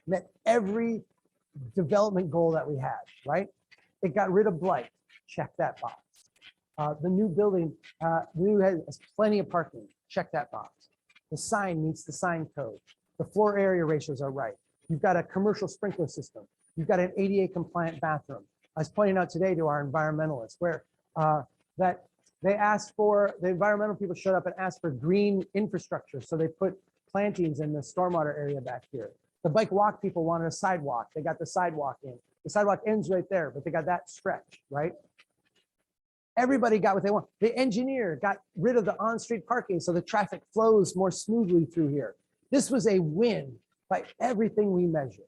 met every development goal that we had, right? It got rid of blight, check that box. The new building, has plenty of parking, check that box. The sign meets the sign code. The floor area ratios are right. You've got a commercial sprinkler system. You've got an ADA compliant bathroom. I was pointing out today to our environmentalists where that they asked for, the environmental people showed up and asked for green infrastructure. So they put plantings in the stormwater area back here. The bike walk people wanted a sidewalk. They got the sidewalk in. The sidewalk ends right there, but they got that stretch, right? Everybody got what they want. The engineer got rid of the on-street parking so the traffic flows more smoothly through here. This was a win by everything we measured.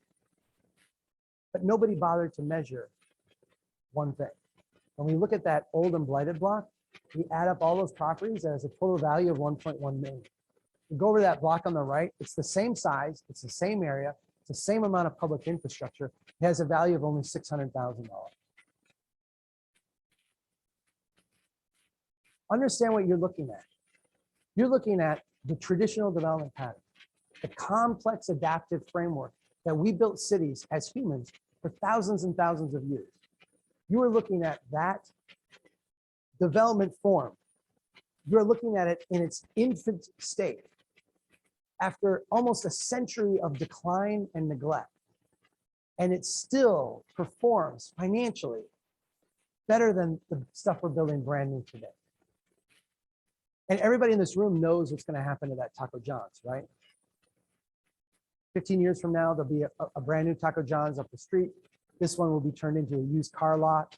But nobody bothered to measure one thing. When we look at that old and blighted block, we add up all those properties and has a total value of 1.1 million. We go over that block on the right, it's the same size, it's the same area, It's the same amount of public infrastructure. It has a value of only $600,000. Understand what you're looking at. You're looking at the traditional development pattern, the complex adaptive framework that we built cities as humans for thousands and thousands of years. You are looking at that development form. You're looking at it in its infant state after almost a century of decline and neglect. And it still performs financially better than the stuff we're building brand new today. And everybody in this room knows what's going to happen to that Taco John's, right? 15 years from now, there'll be a brand new Taco John's up the street. This one will be turned into a used car lot.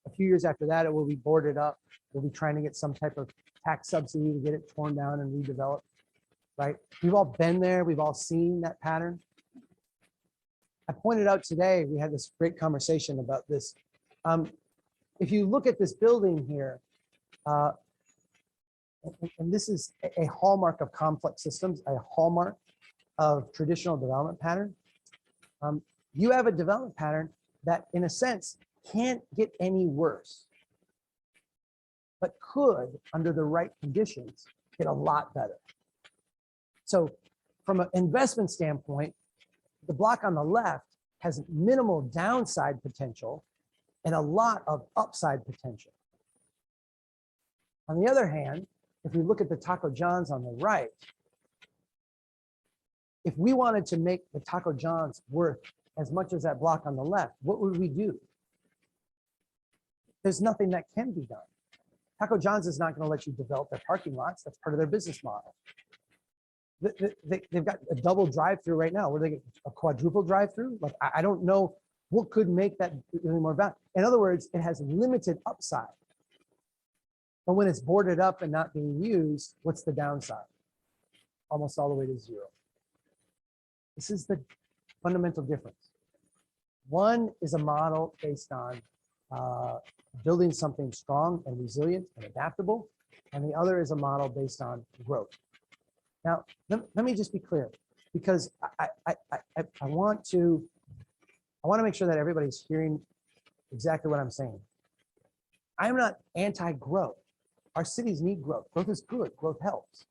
A few years after that, it will be boarded up. We'll be trying to get some type of tax subsidy to get it torn down and redeveloped, right? We've all been there. We've all seen that pattern. I pointed out today, we had this great conversation about this. If you look at this building here, and this is a hallmark of complex systems, a hallmark of traditional development pattern. You have a development pattern that, in a sense, can't get any worse, but could, under the right conditions, get a lot better. So from an investment standpoint, the block on the left has minimal downside potential and a lot of upside potential. On the other hand, if we look at the Taco John's on the right, if we wanted to make the Taco John's worth as much as that block on the left, what would we do? There's nothing that can be done. Taco John's is not going to let you develop their parking lots. That's part of their business model. They've got a double drive-through right now. Where they get a quadruple drive-through? Like, I don't know what could make that really more valuable. In other words, it has limited upside. But when it's boarded up and not being used, what's the downside? Almost all the way to zero. This is the fundamental difference. One is a model based on building something strong and resilient and adaptable, and the other is a model based on growth. Now, let me just be clear, because I want to make sure that everybody's hearing exactly what I'm saying. I'm not anti-growth. Our cities need growth. Growth is good. Growth helps.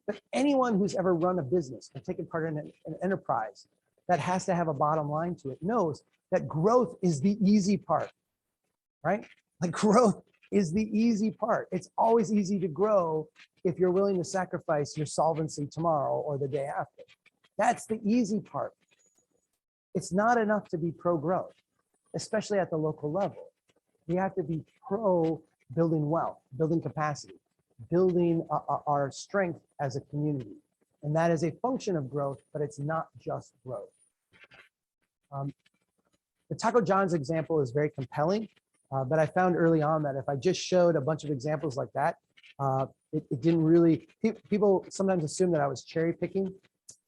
But anyone who's ever run a business or taken part in an enterprise that has to have a bottom line to it knows that growth is the easy part, right? Like, growth is the easy part. It's always easy to grow if you're willing to sacrifice your solvency tomorrow or the day after. That's the easy part. It's not enough to be pro-growth, especially at the local level. We have to be pro building wealth, building capacity, building our strength as a community. And that is a function of growth, but it's not just growth. The Taco John's example is very compelling, but I found early on that if I just showed a bunch of examples like that, it didn't really, people sometimes assume that I was cherry picking.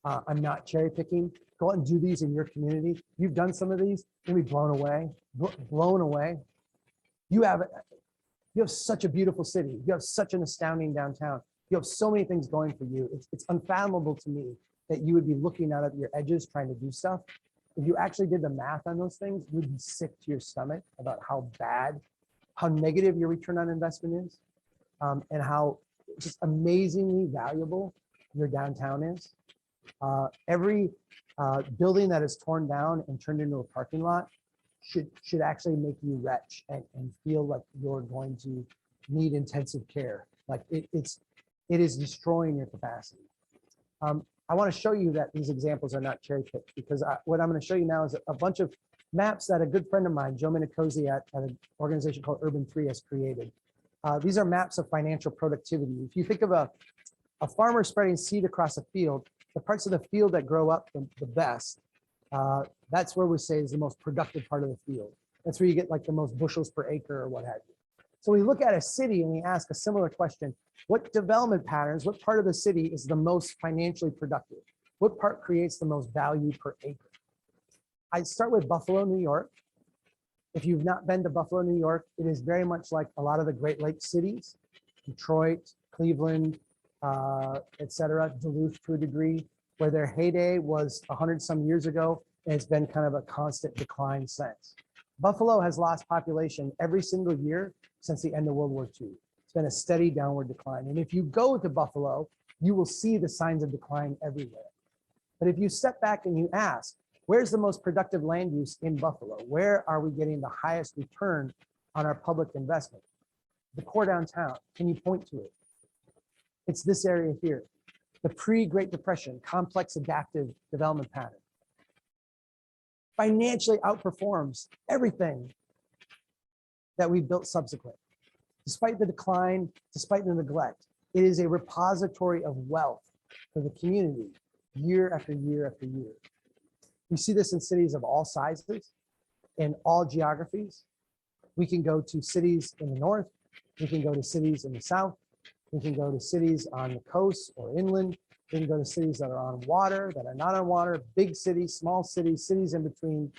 I'm not cherry picking. Go out and do these in your community. You've done some of these, you'll be blown away, blown away. You have such a beautiful city. You have such an astounding downtown. You have so many things going for you. It's unfathomable to me that you would be looking out at your edges trying to do stuff. If you actually did the math on those things, you'd be sick to your stomach about how bad, how negative your return on investment is, and how just amazingly valuable your downtown is. Every building that is torn down and turned into a parking lot should actually make you retch and feel like you're going to need intensive care. Like, it is destroying your capacity. I want to show you that these examples are not cherry picked, because what I'm going to show you now is a bunch of maps that a good friend of mine, Joe Minicosi at an organization called Urban 3 has created. These are maps of financial productivity. If you think of a farmer spreading seed across a field, the parts of the field that grow up the best, that's where we say is the most productive part of the field. That's where you get like the most bushels per acre or what have you. So we look at a city and we ask a similar question: what development patterns, what part of the city is the most financially productive? What part creates the most value per acre? I start with Buffalo, New York. If you've not been to Buffalo, New York, it is very much like a lot of the Great Lakes cities, Detroit, Cleveland, et cetera, Duluth to a degree. where their heyday was 100 some years ago, and it's been kind of a constant decline since. Buffalo has lost population every single year since the end of World War II. It's been a steady downward decline. And if you go to Buffalo, you will see the signs of decline everywhere. But if you step back and you ask, where's the most productive land use in Buffalo? Where are we getting the highest return on our public investment? The core downtown. Can you point to it? It's this area here. The pre-Great Depression, complex adaptive development pattern. Financially outperforms everything that we built subsequent. Despite the decline, despite the neglect, it is a repository of wealth for the community year after year after year. We see this in cities of all sizes, in all geographies. We can go to cities in the north, we can go to cities in the south, we can go to cities on the coast or inland, we can go to cities that are on water, that are not on water, big cities, small cities, cities in between.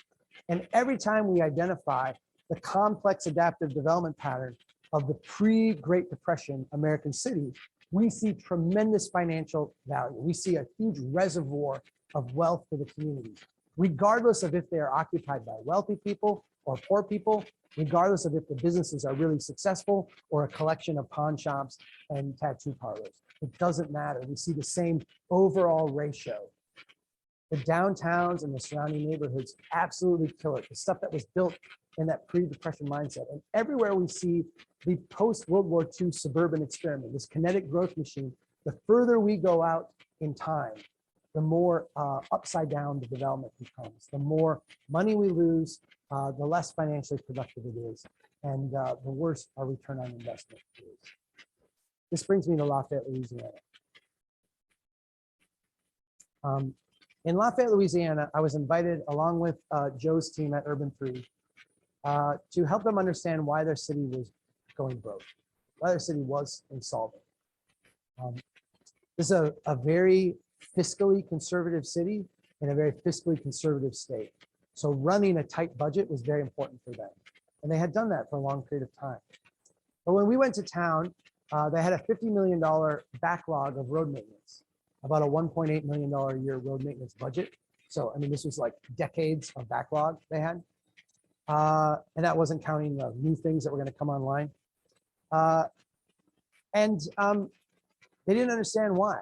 And every time we identify the complex adaptive development pattern of the pre-Great Depression American city, we see tremendous financial value. We see a huge reservoir of wealth for the community, regardless of if they are occupied by wealthy people or poor people, regardless of if the businesses are really successful or a collection of pawn shops and tattoo parlors. It doesn't matter. We see the same overall ratio. The downtowns and the surrounding neighborhoods absolutely kill it. The stuff that was built in that pre-depression mindset. And everywhere we see the post-World War II suburban experiment, this kinetic growth machine, the further we go out in time, the more upside down the development becomes, the more money we lose, the less financially productive it is, and the worse our return on investment is. This brings me to Lafayette, Louisiana. In Lafayette, Louisiana, I was invited along with Joe's team at Urban 3 to help them understand why their city was going broke, why their city was insolvent. This is a very fiscally conservative city in a very fiscally conservative state. So running a tight budget was very important for them. And they had done that for a long period of time. But when we went to town, they had a $50 million backlog of road maintenance, about a $1.8 million a year road maintenance budget. So, I mean, this was like decades of backlog they had. And that wasn't counting the new things that were going to come online. They didn't understand why.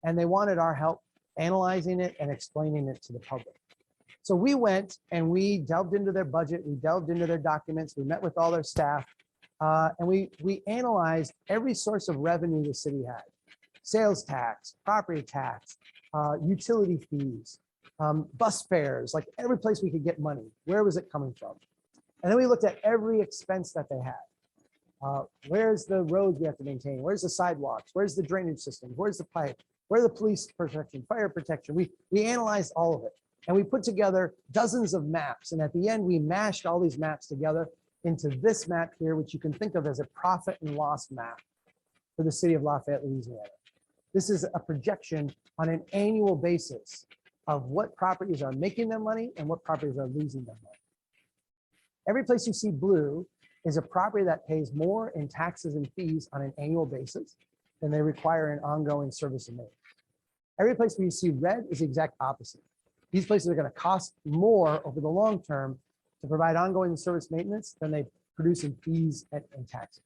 And they wanted our help analyzing it and explaining it to the public. So we went and we delved into their budget, we delved into their documents, we met with all their staff, and we analyzed every source of revenue the city had. Sales tax, property tax, utility fees, bus fares, like every place we could get money. Where was it coming from? And then we looked at every expense that they had. Where's the roads we have to maintain? Where's the sidewalks? Where's the drainage system? Where's the pipe? Where are the police protection, fire protection? We analyzed all of it. And we put together dozens of maps. And at the end, we mashed all these maps together into this map here, which you can think of as a profit and loss map for the city of Lafayette, Louisiana. This is a projection on an annual basis of what properties are making them money and what properties are losing them money. Every place you see blue is a property that pays more in taxes and fees on an annual basis than they require in ongoing service and maintenance. Every place where you see red is the exact opposite. These places are going to cost more over the long term to provide ongoing service maintenance than they produce in fees and taxes.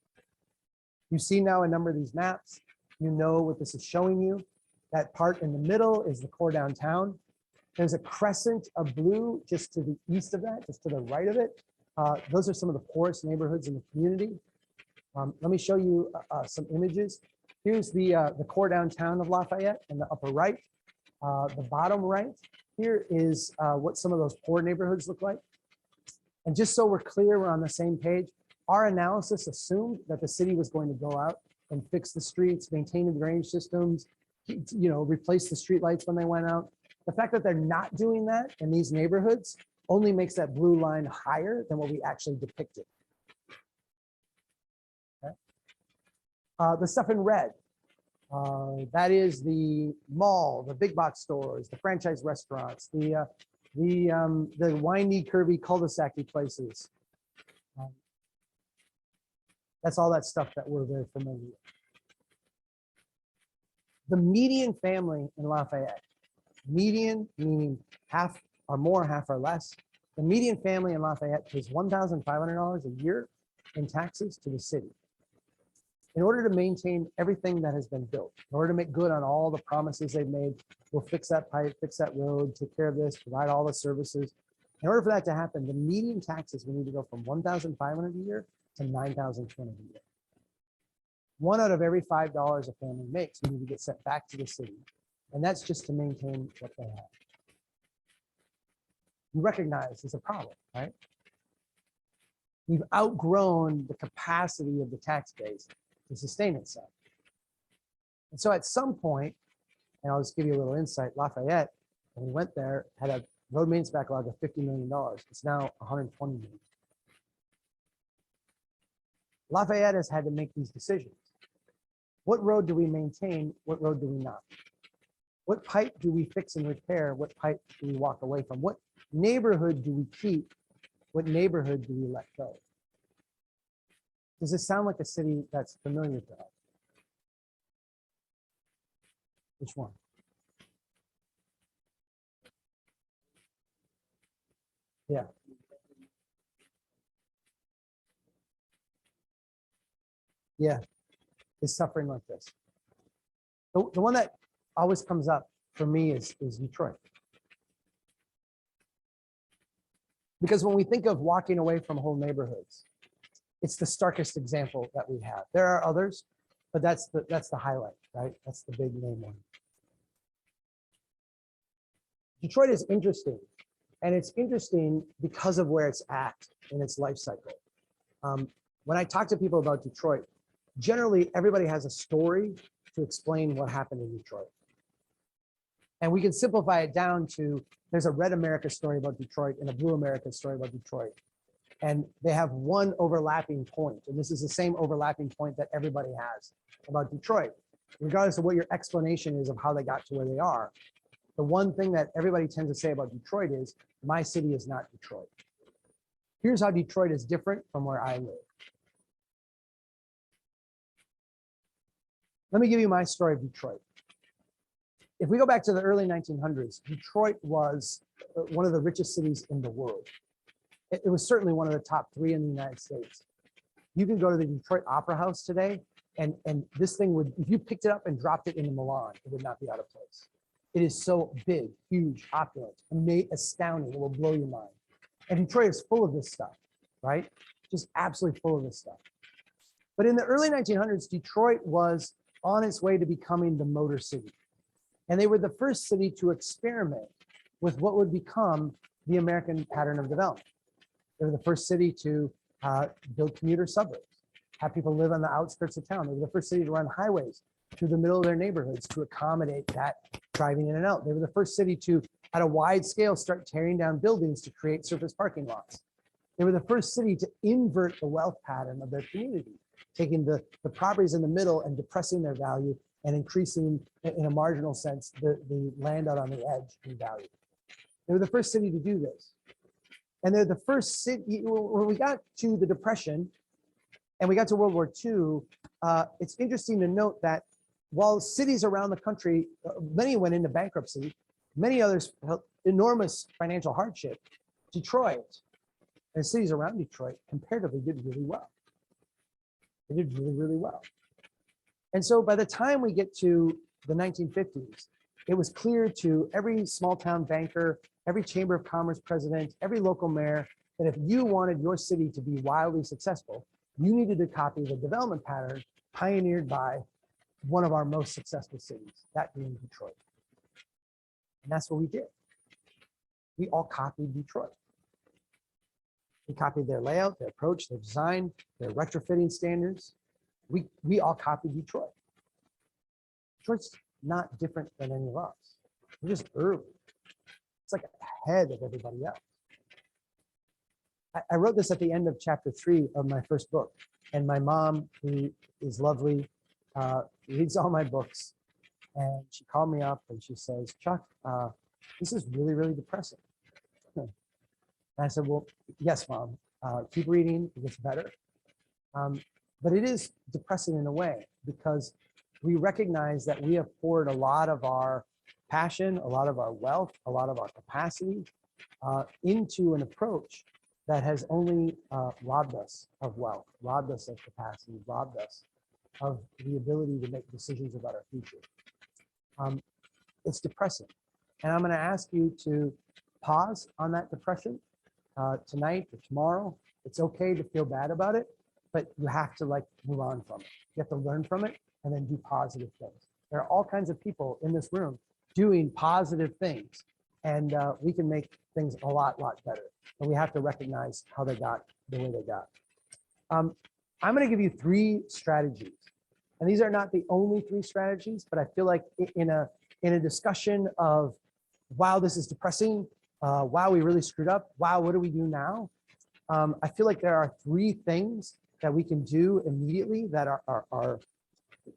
You see now a number of these maps. You know what this is showing you. That part in the middle is the core downtown. There's a crescent of blue just to the east of that, just to the right of it. Those are some of the poorest neighborhoods in the community. Let me show you some images. Here's the core downtown of Lafayette in the upper right. The bottom right here is what some of those poor neighborhoods look like. And just so we're clear, we're on the same page, our analysis assumed that the city was going to go out and fix the streets, maintain the drainage systems, replace the street lights when they went out. The fact that they're not doing that in these neighborhoods only makes that blue line higher than what we actually depicted. Okay. The stuff in red, that is the mall, the big box stores, the franchise restaurants, the windy, curvy, cul-de-sac places. That's all that stuff that we're very familiar with. The median family in Lafayette, median meaning half or more, half or less, the median family in Lafayette pays $1,500 a year in taxes to the city. In order to maintain everything that has been built, in order to make good on all the promises they've made, we'll fix that pipe, fix that road, take care of this, provide all the services. In order for that to happen, the median taxes, we need to go from $1,500 a year to $9,200 a year. 1 out of every $5 a family makes, we need to get sent back to the city. And that's just to maintain what they have. You recognize it's a problem, right? We've outgrown the capacity of the tax base to sustain itself. And so at some point, and I'll just give you a little insight, Lafayette, when we went there, had a road maintenance backlog of $50 million. It's now $120 million. Lafayette has had to make these decisions. What road do we maintain? What road do we not? What pipe do we fix and repair? What pipe do we walk away from? What neighborhood do we keep? What neighborhood do we let go? Does this sound like a city that's familiar to us? Which one? Yeah. Yeah, is suffering like this. The one that always comes up for me is Detroit. Because when we think of walking away from whole neighborhoods, it's the starkest example that we have. There are others, but that's the highlight, right? That's the big name one. Detroit is interesting, and it's interesting because of where it's at in its life cycle. When I talk to people about Detroit, generally everybody has a story to explain what happened in Detroit. And we can simplify it down to, there's a red America story about Detroit and a blue America story about Detroit. And they have one overlapping point. And this is the same overlapping point that everybody has about Detroit, regardless of what your explanation is of how they got to where they are. The one thing that everybody tends to say about Detroit is, my city is not Detroit. Here's how Detroit is different from where I live. Let me give you my story of Detroit. If we go back to the early 1900s, Detroit was one of the richest cities in the world. It was certainly one of the top 3 in the United States. You can go to the Detroit Opera House today, and this thing would, if you picked it up and dropped it into Milan, it would not be out of place. It is so big, huge, opulent, astounding. It will blow your mind. And Detroit is full of this stuff, right? Just absolutely full of this stuff. But in the early 1900s, Detroit was on its way to becoming the Motor City. And they were the first city to experiment with what would become the American pattern of development. They were the first city to build commuter suburbs, have people live on the outskirts of town. They were the first city to run highways through the middle of their neighborhoods to accommodate that driving in and out. They were the first city to, at a wide scale, start tearing down buildings to create surface parking lots. They were the first city to invert the wealth pattern of their community, taking the properties in the middle and depressing their value and increasing, in a marginal sense, the land out on the edge in value. They were the first city to do this. And they're the first city, when we got to the Depression and we got to World War II, it's interesting to note that while cities around the country, many went into bankruptcy, many others felt enormous financial hardship. Detroit and cities around Detroit comparatively did really well. They did really, really well. And so by the time we get to the 1950s, it was clear to every small town banker, every chamber of commerce president, every local mayor, that if you wanted your city to be wildly successful, you needed to copy the development pattern pioneered by one of our most successful cities, that being Detroit. And that's what we did. We all copied Detroit. We copied their layout, their approach, their design, their retrofitting standards. We all copied Detroit. Detroit's not different than any of us. We're just early. It's like ahead of everybody else. I wrote this at the end of chapter 3 of my first book. And my mom, who is lovely, reads all my books. And she called me up and she says, Chuck, this is really, really depressing. And I said, well, yes, Mom, keep reading, it gets better. But it is depressing in a way, because we recognize that we have poured a lot of our passion, a lot of our wealth, a lot of our capacity into an approach that has only robbed us of wealth, robbed us of capacity, robbed us of the ability to make decisions about our future. It's depressing. And I'm going to ask you to pause on that depression tonight or tomorrow. It's okay to feel bad about it, but you have to move on from it. You have to learn from it and then do positive things. There are all kinds of people in this room doing positive things, and we can make things a lot better. But we have to recognize how they got the way they got. I'm going to give you 3 strategies, and these are not the only 3 strategies, but I feel like in a discussion of, wow, this is depressing, wow, we really screwed up, wow, what do we do now? I feel like there are 3 things that we can do immediately that are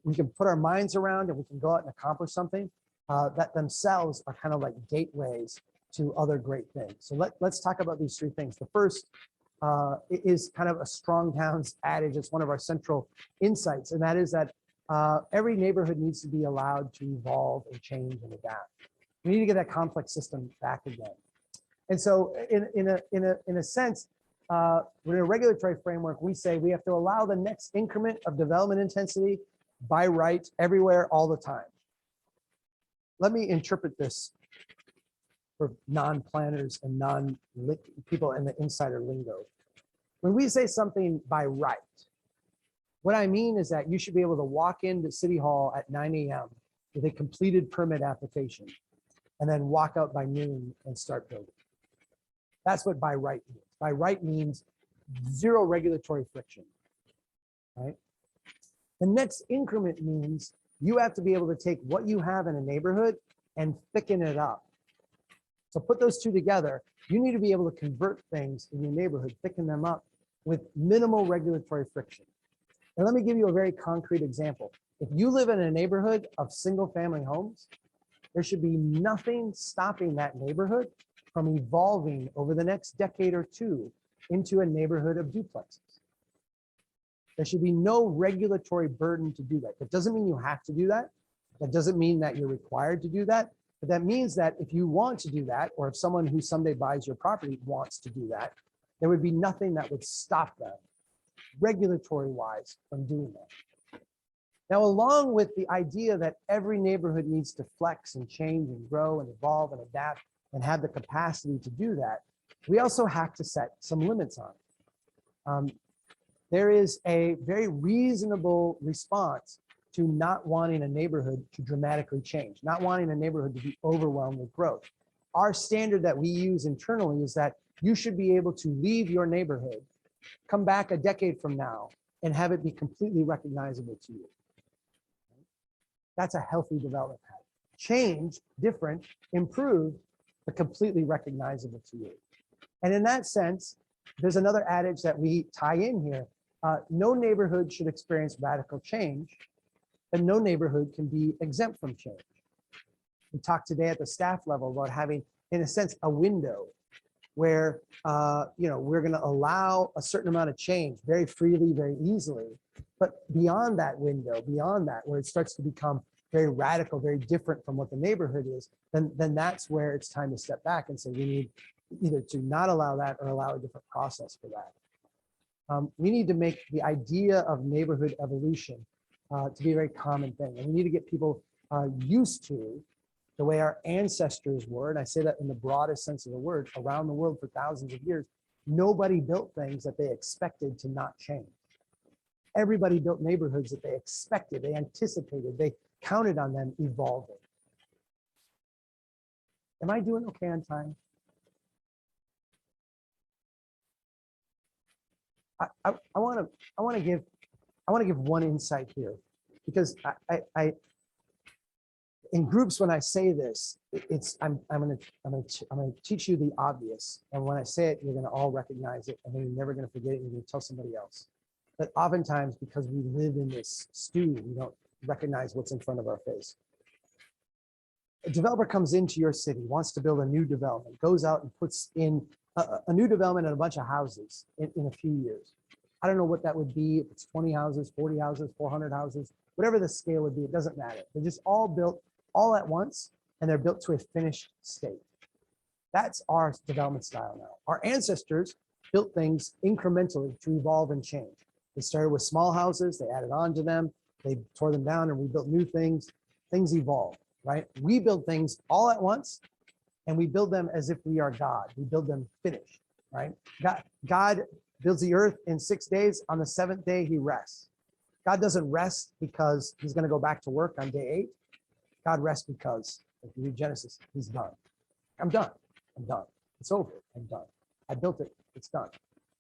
we can put our minds around, and we can go out and accomplish something that themselves are kind of like gateways to other great things. So let's talk about these 3 things. The first is kind of a strong towns adage. It's one of our central insights, and that is that every neighborhood needs to be allowed to evolve and change and adapt. We need to get that complex system back again. And so in a sense, in a regulatory framework, we say we have to allow the next increment of development intensity by right everywhere all the time. Let me interpret this for non-planners and people in the insider lingo. When we say something by right, what I mean is that you should be able to walk into City Hall at 9 a.m. with a completed permit application and then walk out by noon and start building. That's what by right means. By right means 0 regulatory friction, right? The next increment means you have to be able to take what you have in a neighborhood and thicken it up. So put those 2 together. You need to be able to convert things in your neighborhood, thicken them up with minimal regulatory friction. And let me give you a very concrete example. If you live in a neighborhood of single-family homes, there should be nothing stopping that neighborhood from evolving over the next decade or 2 into a neighborhood of duplexes. There should be no regulatory burden to do that. That doesn't mean you have to do that. That doesn't mean that you're required to do that. But that means that if you want to do that, or if someone who someday buys your property wants to do that, there would be nothing that would stop them, regulatory-wise, from doing that. Now, along with the idea that every neighborhood needs to flex and change and grow and evolve and adapt and have the capacity to do that, we also have to set some limits on it. There is a very reasonable response to not wanting a neighborhood to dramatically change, not wanting a neighborhood to be overwhelmed with growth. Our standard that we use internally is that you should be able to leave your neighborhood, come back a decade from now, and have it be completely recognizable to you. That's a healthy development pattern. Change, different, improved, but completely recognizable to you. And in that sense, there's another adage that we tie in here. No neighborhood should experience radical change, and no neighborhood can be exempt from change. We talked today at the staff level about having, in a sense, a window where we're going to allow a certain amount of change very freely, very easily. But beyond that window, beyond that, where it starts to become very radical, very different from what the neighborhood is, then that's where it's time to step back and say we need either to not allow that or allow a different process for that. We need to make the idea of neighborhood evolution to be a very common thing. And we need to get people used to the way our ancestors were, and I say that in the broadest sense of the word, around the world for thousands of years. Nobody built things that they expected to not change. Everybody built neighborhoods that they expected, they anticipated, they counted on them evolving. Am I doing okay on time? I want to give one insight here, because I in groups, when I say this, I'm gonna teach you the obvious, and when I say it, you're gonna all recognize it, and then you're never gonna forget it. You're gonna tell somebody else. But oftentimes, because we live in this stew, we don't recognize what's in front of our face. A developer comes into your city, wants to build a new development, goes out and puts in a new development and a bunch of houses in a few years. I don't know what that would be, if it's 20 houses, 40 houses, 400 houses. whatever the scale would be, it doesn't matter. They're just all built all at once, and they're built to a finished state. That's our development style now. Our ancestors built things incrementally to evolve and change. They started with small houses, they added on to them, they tore them down and rebuilt new things. Things evolved, right? We build things all at once, and we build them as if we are God. We build them finished, right? God builds the earth in 6 days. On the seventh day, he rests. God doesn't rest because he's going to go back to work on day 8. God rests because, if you read Genesis, he's done. I'm done. I'm done. It's over. I'm done. I built it. It's done.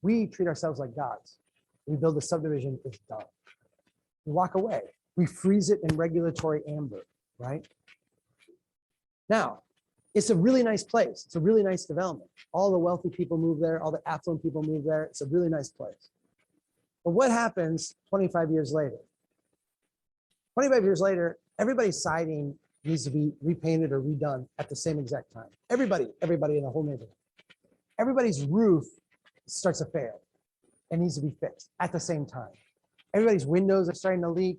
We treat ourselves like gods. We build a subdivision. It's done. We walk away. We freeze it in regulatory amber, right? Now, it's a really nice place. It's a really nice development. All the wealthy people move there. All the affluent people move there. It's a really nice place. But what happens 25 years later? 25 years later, everybody's siding needs to be repainted or redone at the same exact time. Everybody in the whole neighborhood. Everybody's roof starts to fail and needs to be fixed at the same time. Everybody's windows are starting to leak.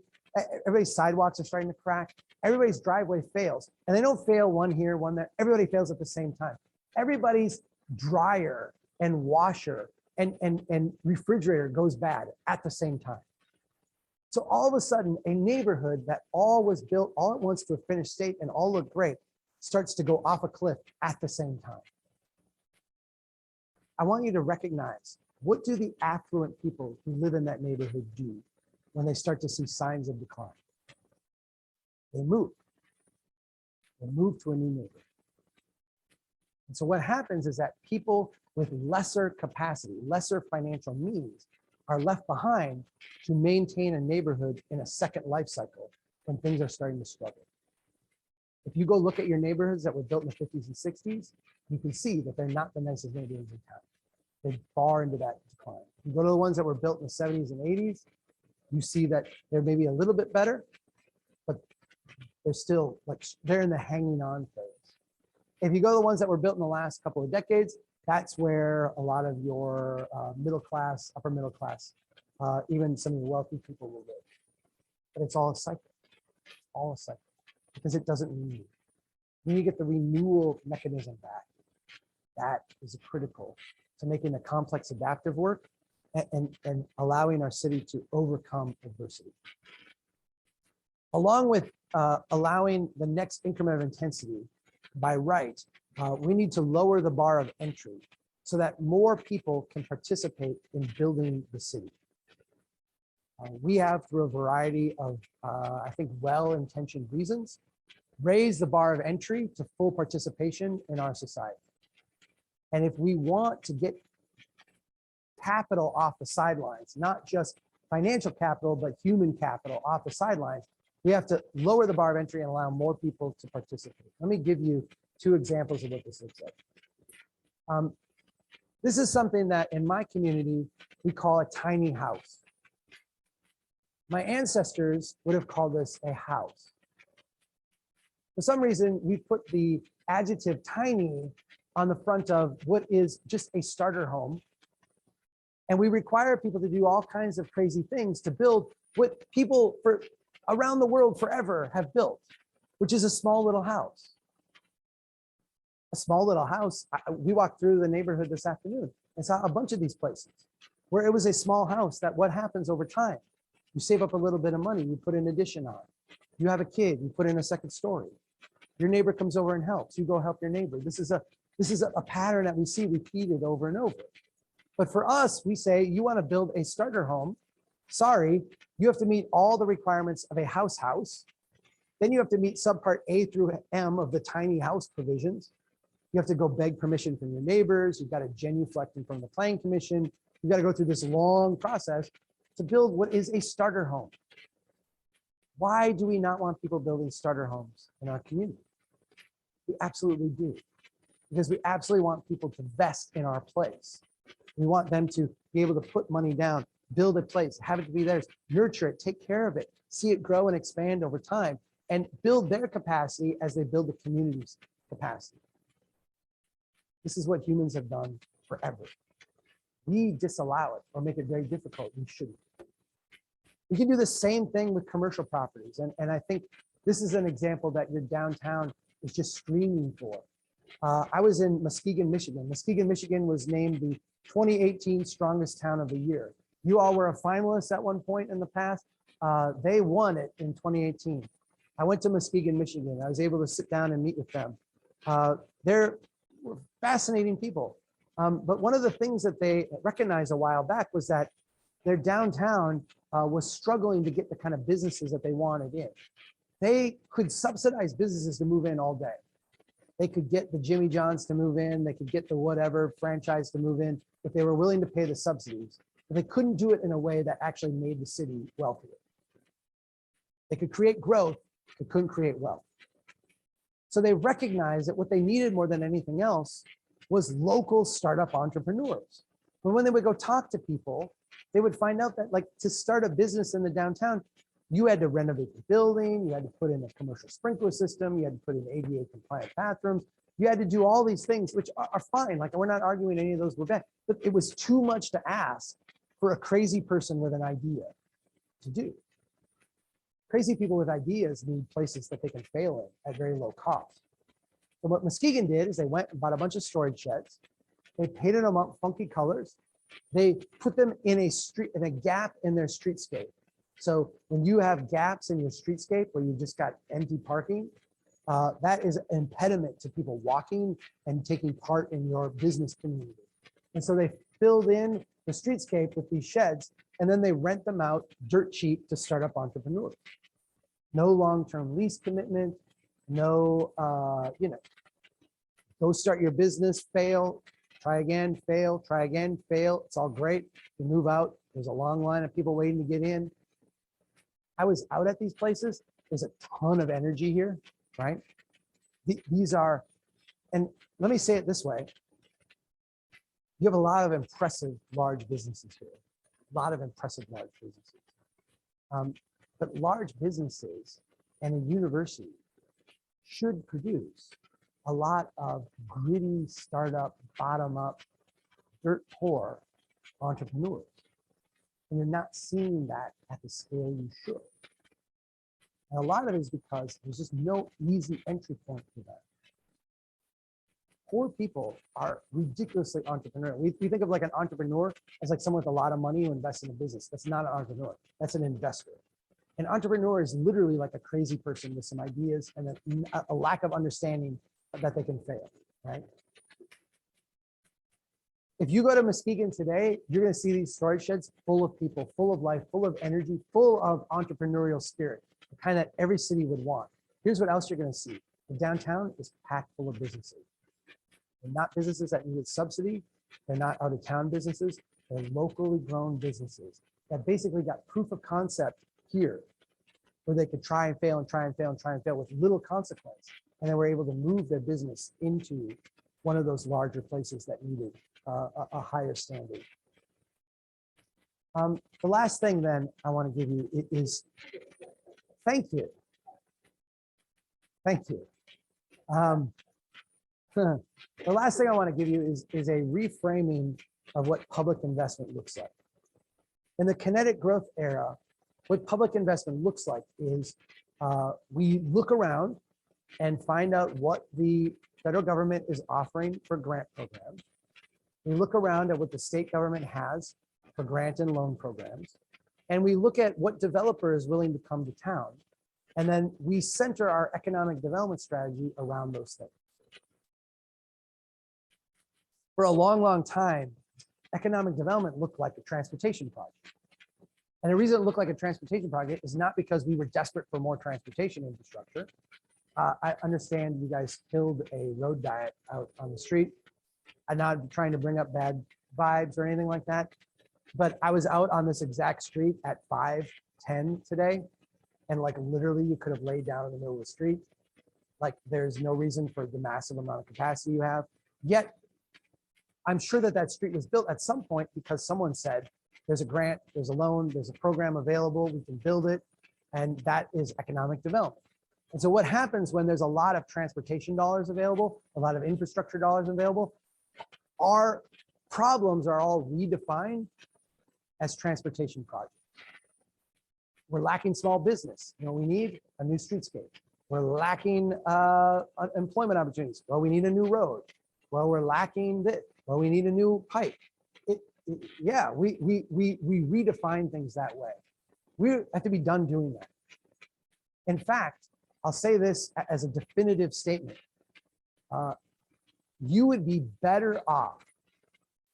Everybody's sidewalks are starting to crack. Everybody's driveway fails. And they don't fail one here, one there. Everybody fails at the same time. Everybody's dryer and washer and refrigerator goes bad at the same time. So all of a sudden, a neighborhood that all was built all at once to a finished state and all looked great starts to go off a cliff at the same time. I want you to recognize, what do the affluent people who live in that neighborhood do when they start to see signs of decline? They move. They move to a new neighborhood. And so what happens is that people with lesser capacity, lesser financial means, are left behind to maintain a neighborhood in a second life cycle when things are starting to struggle. If you go look at your neighborhoods that were built in the 50s and 60s, you can see that they're not the nicest neighborhoods in town. They're far into that decline. You go to the ones that were built in the 70s and 80s, you see that they're maybe a little bit better, but they're still like, they're in the hanging on phase. If you go to the ones that were built in the last couple of decades, that's where a lot of your middle class, upper middle class, even some of the wealthy people will live. But it's all a cycle, all a cycle, because it doesn't renew. When you get the renewal mechanism back, that is critical to making the complex adaptive work and allowing our city to overcome adversity. Along with allowing the next increment of intensity by right, we need to lower the bar of entry so that more people can participate in building the city. We have, through a variety of, I think, well-intentioned reasons, raised the bar of entry to full participation in our society. And if we want to get capital off the sidelines, not just financial capital, but human capital off the sidelines, we have to lower the bar of entry and allow more people to participate. Let me give you 2 examples of what this looks like. This is something that in my community, we call a tiny house. My ancestors would have called this a house. For some reason, we put the adjective tiny on the front of what is just a starter home. And we require people to do all kinds of crazy things to build what people for around the world forever have built, which is a small little house. A small little house. We walked through the neighborhood this afternoon and saw a bunch of these places where it was a small house that what happens over time? You save up a little bit of money, you put an addition on. You have a kid, you put in a second story. Your neighbor comes over and helps. You go help your neighbor. This is a pattern that we see repeated over and over. But for us, we say, you want to build a starter home. Sorry, you have to meet all the requirements of a house. Then you have to meet subpart A through M of the tiny house provisions. You have to go beg permission from your neighbors. You've got to genuflect in front of the planning commission. You've got to go through this long process to build what is a starter home. Why do we not want people building starter homes in our community? We absolutely do. Because we absolutely want people to vest in our place. We want them to be able to put money down, build a place, have it to be theirs, nurture it, take care of it, see it grow and expand over time, and build their capacity as they build the community's capacity. This is what humans have done forever. We disallow it or make it very difficult. We shouldn't. We can do the same thing with commercial properties. And I think this is an example that your downtown is just screaming for. I was in Muskegon, Michigan. Muskegon, Michigan was named the 2018 strongest town of the year. You all were a finalist at one point in the past. They won it in 2018. I went to Muskegon, Michigan. I was able to sit down and meet with them. They're fascinating people. But one of the things that they recognized a while back was that their downtown was struggling to get the kind of businesses that they wanted in. They could subsidize businesses to move in all day. They could get the Jimmy John's to move in. They could get the whatever franchise to move in if they were willing to pay the subsidies. But they couldn't do it in a way that actually made the city wealthier. They could create growth, but couldn't create wealth. So they recognized that what they needed more than anything else was local startup entrepreneurs. But when they would go talk to people, they would find out that, like, to start a business in the downtown, you had to renovate the building, you had to put in a commercial sprinkler system, you had to put in ADA compliant bathrooms, you had to do all these things, which are fine. Like, we're not arguing any of those were bad, but it was too much to ask for a crazy person with an idea to do. Crazy people with ideas need places that they can fail in at very low cost. So what Muskegon did is they went and bought a bunch of storage sheds. They painted them up funky colors. They put them in a gap in their streetscape. So when you have gaps in your streetscape where you just got empty parking, that is an impediment to people walking and taking part in your business community. And so they filled in the streetscape with these sheds, and then they rent them out dirt cheap to startup entrepreneurs. No long-term lease commitment, no, go start your business, fail, try again, fail, try again, fail. It's all great. You move out. There's a long line of people waiting to get in. I was out at these places. There's a ton of energy here, right? These are, and let me say it this way. You have a lot of impressive large businesses here. A lot of impressive large businesses. But large businesses and a university should produce a lot of gritty startup, bottom-up, dirt poor entrepreneurs. And you're not seeing that at the scale you should. And a lot of it is because there's just no easy entry point for that. Poor people are ridiculously entrepreneurial. We think of like an entrepreneur as like someone with a lot of money who invests in a business. That's not an entrepreneur. That's an investor. An entrepreneur is literally like a crazy person with some ideas and a lack of understanding that they can fail, right? If you go to Muskegon today, you're going to see these storage sheds full of people, full of life, full of energy, full of entrepreneurial spirit, the kind that every city would want. Here's what else you're going to see. The downtown is packed full of businesses. They're not businesses that needed subsidy. They're not out of town businesses. They're locally grown businesses that basically got proof of concept here, where they could try and fail and try and fail and try and fail with little consequence. And they were able to move their business into one of those larger places that needed a higher standard. The last thing then I want to give you is thank you. Thank you. The last thing I want to give you is a reframing of what public investment looks like. In the kinetic growth era, what public investment looks like is we look around and find out what the federal government is offering for grant programs. We look around at what the state government has for grant and loan programs. And we look at what developer is willing to come to town. And then we center our economic development strategy around those things. For a long, long time, economic development looked like a transportation project. And the reason it looked like a transportation project is not because we were desperate for more transportation infrastructure. I understand you guys killed a road diet out on the street. I'm not trying to bring up bad vibes or anything like that, but I was out on this exact street at 5:10 today, and like literally you could have laid down in the middle of the street. Like there's no reason for the massive amount of capacity you have. Yet, I'm sure that that street was built at some point because someone said, there's a grant, there's a loan, there's a program available, we can build it, and that is economic development. And so what happens when there's a lot of transportation dollars available, a lot of infrastructure dollars available, our problems are all redefined as transportation projects. We're lacking small business. We need a new streetscape. We're lacking employment opportunities. Well, we need a new road. Well, we're lacking this. Well, we need a new pipe. Yeah, we redefine things that way. We have to be done doing that. In fact, I'll say this as a definitive statement. You would be better off.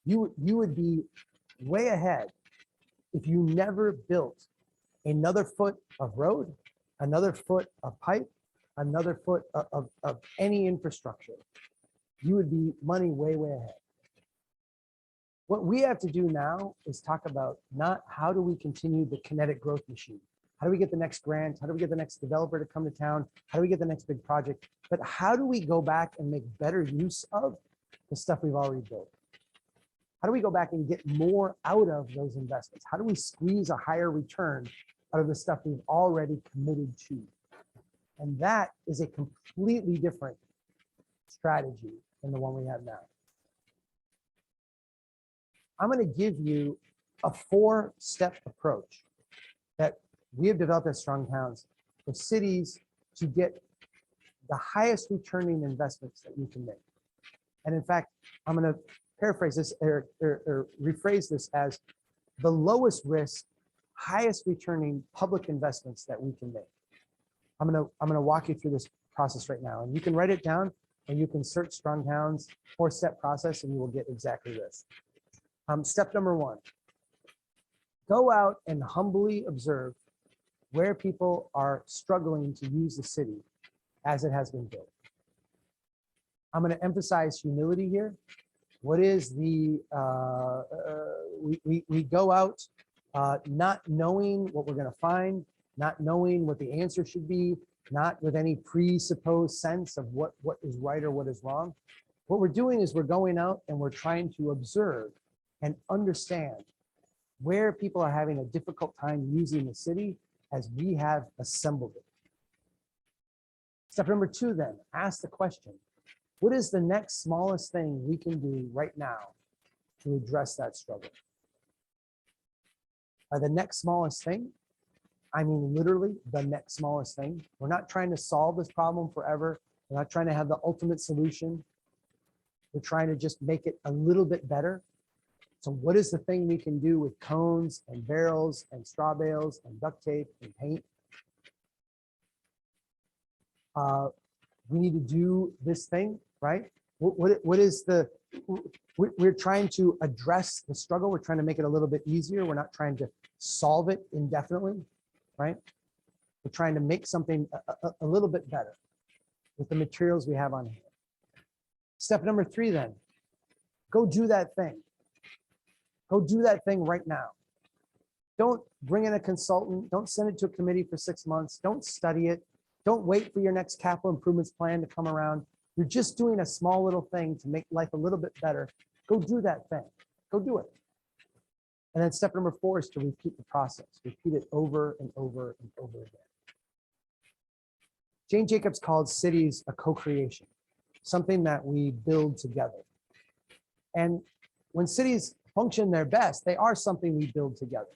You would be way ahead if you never built another foot of road, another foot of pipe, another foot of any infrastructure. You would be money way, way ahead. What we have to do now is talk about not how do we continue the kinetic growth machine? How do we get the next grant? How do we get the next developer to come to town? How do we get the next big project? But how do we go back and make better use of the stuff we've already built? How do we go back and get more out of those investments? How do we squeeze a higher return out of the stuff we've already committed to? And that is a completely different strategy than the one we have now. I'm going to give you a 4-step approach that we have developed as Strong Towns for cities to get the highest returning investments that you can make. And in fact, I'm going to paraphrase this or rephrase this as the lowest risk, highest returning public investments that we can make. I'm going to walk you through this process right now, and you can write it down and you can search Strong Towns 4-step process and you will get exactly this. Step number 1, go out and humbly observe where people are struggling to use the city as it has been built. I'm going to emphasize humility here. What is the, we go out not knowing what we're going to find, not knowing what the answer should be, not with any presupposed sense of what is right or what is wrong. What we're doing is we're going out and we're trying to observe and understand where people are having a difficult time using the city as we have assembled it. Step number 2 then, ask the question, what is the next smallest thing we can do right now to address that struggle? By the next smallest thing, I mean literally the next smallest thing. We're not trying to solve this problem forever. We're not trying to have the ultimate solution. We're trying to just make it a little bit better. So what is the thing we can do with cones and barrels and straw bales and duct tape and paint? We need to do this thing, right? What is the, we're trying to address the struggle. We're trying to make it a little bit easier. We're not trying to solve it indefinitely, right? We're trying to make something a little bit better with the materials we have on hand. Step number 3 then, go do that thing. Go do that thing right now. Don't bring in a consultant. Don't send it to a committee for 6 months. Don't study it. Don't wait for your next capital improvements plan to come around. You're just doing a small little thing to make life a little bit better. Go do that thing. Go do it. And then step number 4 is to repeat the process. Repeat it over and over and over again. Jane Jacobs called cities a co-creation, something that we build together. And when cities function their best, they are something we build together.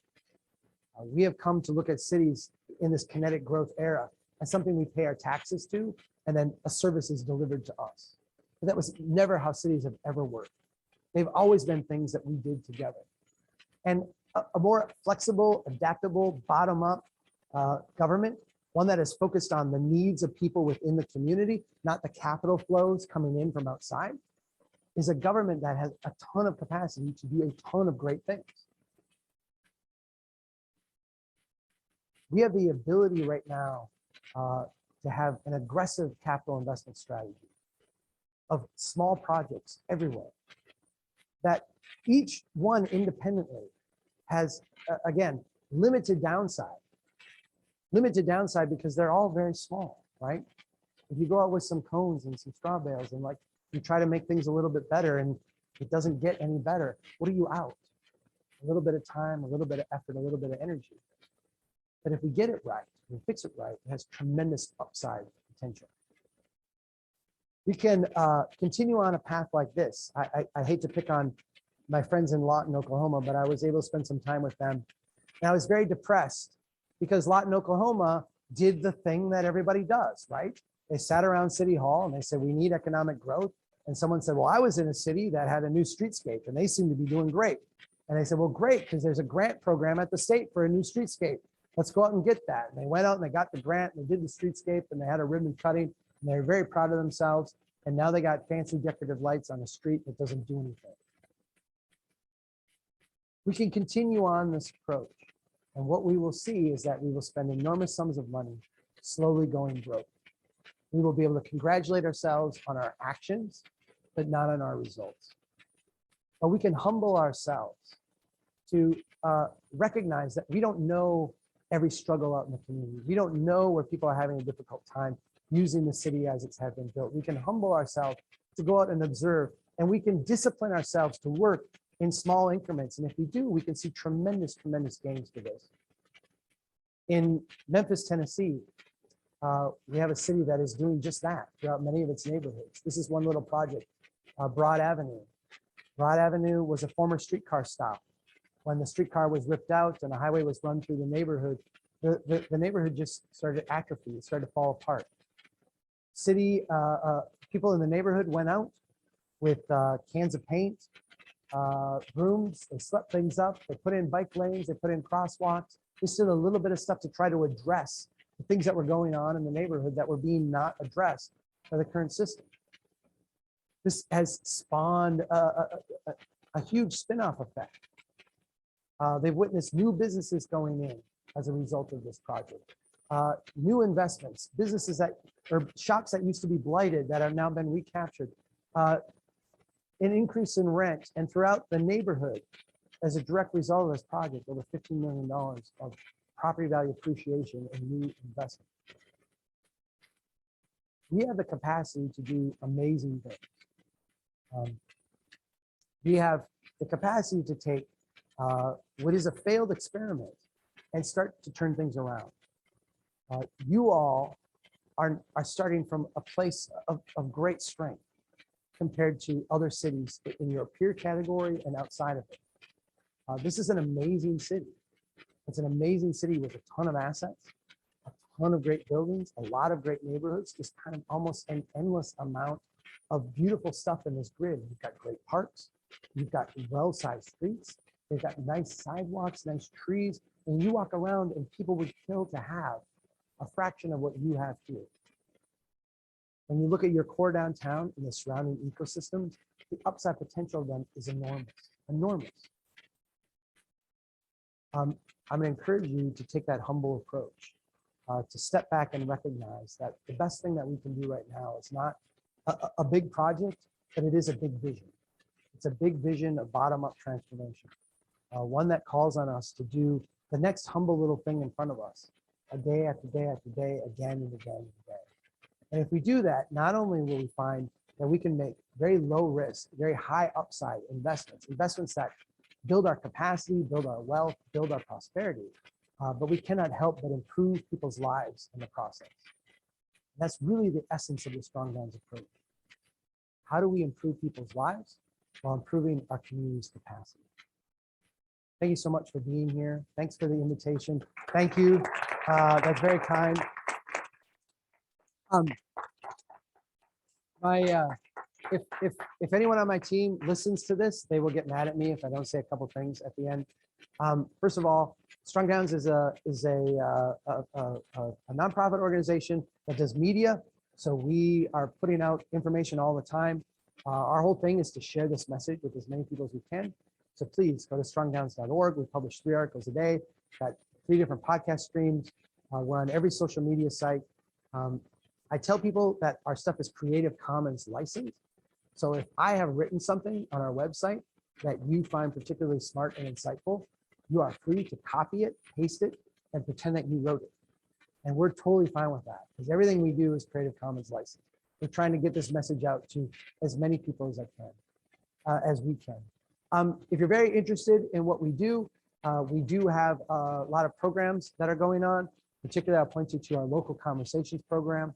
We have come to look at cities in this kinetic growth era as something we pay our taxes to, and then a service is delivered to us. But that was never how cities have ever worked. They've always been things that we did together. And a more flexible, adaptable, bottom-up government, one that is focused on the needs of people within the community, not the capital flows coming in from outside, is a government that has a ton of capacity to do a ton of great things. We have the ability right now to have an aggressive capital investment strategy of small projects everywhere that each one independently has, again, limited downside. Limited downside because they're all very small, right? If you go out with some cones and some straw bales and like you try to make things a little bit better and it doesn't get any better, what are you out? A little bit of time, a little bit of effort, a little bit of energy. But if we get it right, we fix it right, it has tremendous upside potential. We can continue on a path like this. I hate to pick on my friends in Lawton, Oklahoma, but I was able to spend some time with them. And I was very depressed because Lawton, Oklahoma did the thing that everybody does, right? They sat around City Hall and they said, we need economic growth. And someone said, well, I was in a city that had a new streetscape and they seem to be doing great. And they said, well, great, because there's a grant program at the state for a new streetscape. Let's go out and get that. And they went out and they got the grant and they did the streetscape and they had a ribbon cutting and they were very proud of themselves. And now they got fancy decorative lights on a street that doesn't do anything. We can continue on this approach. And what we will see is that we will spend enormous sums of money slowly going broke. We will be able to congratulate ourselves on our actions, but not on our results. But we can humble ourselves to recognize that we don't know every struggle out in the community. We don't know where people are having a difficult time using the city as it's had been built. We can humble ourselves to go out and observe, and we can discipline ourselves to work in small increments. And if we do, we can see tremendous, tremendous gains for this. In Memphis, Tennessee, we have a city that is doing just that throughout many of its neighborhoods. This is one little project, Broad Avenue. Broad Avenue was a former streetcar stop. When the streetcar was ripped out and a highway was run through the neighborhood, the neighborhood just started to atrophy, it started to fall apart. City people in the neighborhood went out with cans of paint, brooms, they swept things up, they put in bike lanes, they put in crosswalks, just did a little bit of stuff to try to address the things that were going on in the neighborhood that were being not addressed by the current system. This has spawned a huge spin-off effect. They've witnessed new businesses going in as a result of this project. New investments, businesses that, or shops that used to be blighted that have now been recaptured. An increase in rent, and throughout the neighborhood, as a direct result of this project, over $15 million of property value appreciation and new investment. We have the capacity to do amazing things. We have the capacity to take what is a failed experiment and start to turn things around. You all are starting from a place of great strength compared to other cities in your peer category and outside of it. This is an amazing city. It's an amazing city with a ton of assets, a ton of great buildings, a lot of great neighborhoods, just kind of almost an endless amount of beautiful stuff in this grid. You've got great parks, you've got well-sized streets, they've got nice sidewalks, nice trees, and you walk around and people would kill to have a fraction of what you have here. When you look at your core downtown and the surrounding ecosystems, the upside potential of them is enormous, enormous. I'm going to encourage you to take that humble approach, to step back and recognize that the best thing that we can do right now is not a big project, but it is a big vision. It's a big vision of bottom-up transformation, one that calls on us to do the next humble little thing in front of us, day after day after day, again and again and again. And if we do that, not only will we find that we can make very low risk, very high upside investments that build our capacity, build our wealth, build our prosperity, but we cannot help but improve people's lives in the process. And that's really the essence of the Strong Downs approach. How do we improve people's lives while improving our community's capacity? Thank you so much for being here. Thanks for the invitation. Thank you. That's very kind. If anyone on my team listens to this, they will get mad at me if I don't say a couple things at the end. First of all, Strong Downs is a nonprofit organization that does media. So we are putting out information all the time. Our whole thing is to share this message with as many people as we can. So please go to strongdowns.org. We publish 3 articles a day, got 3 different podcast streams. We're on every social media site. I tell people that our stuff is Creative Commons licensed. So if I have written something on our website that you find particularly smart and insightful, you are free to copy it, paste it, and pretend that you wrote it. And we're totally fine with that because everything we do is Creative Commons licensed. We're trying to get this message out to as many people as as we can. If you're very interested in what we do have a lot of programs that are going on. Particularly, I'll point you to our local conversations program.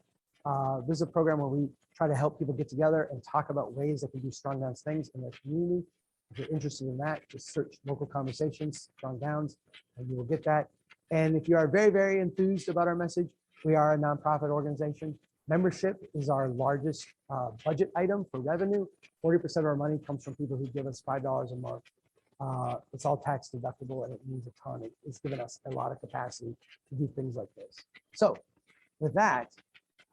This is a program where we try to help people get together and talk about ways that can do Strong Downs things in their community. If you're interested in that, just search local conversations, Strong Downs, and you will get that. And if you are very, very enthused about our message, we are a nonprofit organization. Membership is our largest budget item for revenue. 40% of our money comes from people who give us $5 a month. It's all tax deductible and it means a ton. It's given us a lot of capacity to do things like this. So with that,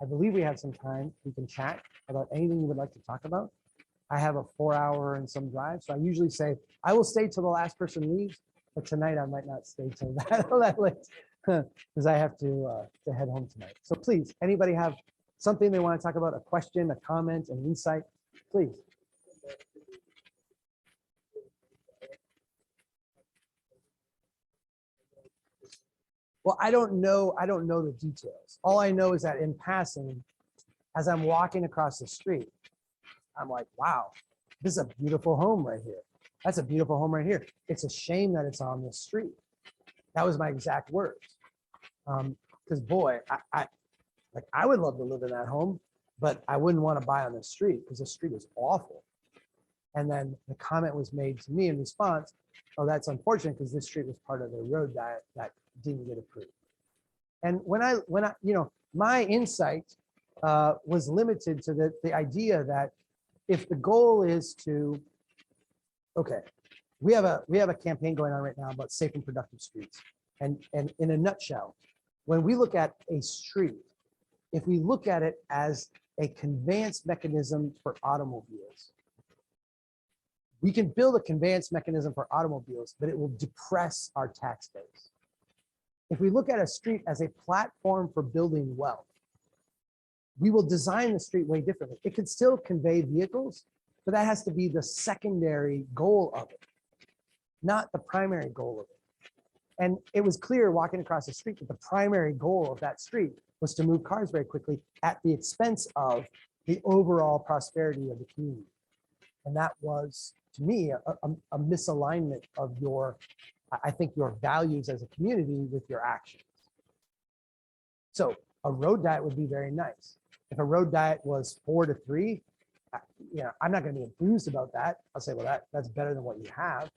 I believe we have some time. We can chat about anything you would like to talk about. I have a 4-hour and some drive. So I usually say, I will stay till the last person leaves, but tonight I might not stay till that late because I have to head home tonight. So please, anybody have something they want to talk about, a question, a comment, an insight, please. Well, I don't know the details. All I know is that in passing, as I'm walking across the street, I'm like, wow, this is a beautiful home right here. That's a beautiful home right here. It's a shame that it's on this street. That was my exact words. Because boy, I would love to live in that home, but I wouldn't want to buy on the street because the street is awful. And then the comment was made to me in response, oh, that's unfortunate because this street was part of the road diet that didn't get approved. And when I my insight was limited to the idea that if the goal is to, okay, we have a campaign going on right now about safe and productive streets. And in a nutshell, when we look at a street, if we look at it as a conveyance mechanism for automobiles, we can build a conveyance mechanism for automobiles, but it will depress our tax base. If we look at a street as a platform for building wealth, we will design the street way differently. It could still convey vehicles, but that has to be the secondary goal of it, not the primary goal of it. And it was clear walking across the street that the primary goal of that street was to move cars very quickly at the expense of the overall prosperity of the community. And that was, to me, a misalignment of I think your values as a community with your actions. So a road diet would be very nice. If a road diet was 4 to 3, I'm not going to be enthused about that. I'll say, well, that's better than what you have.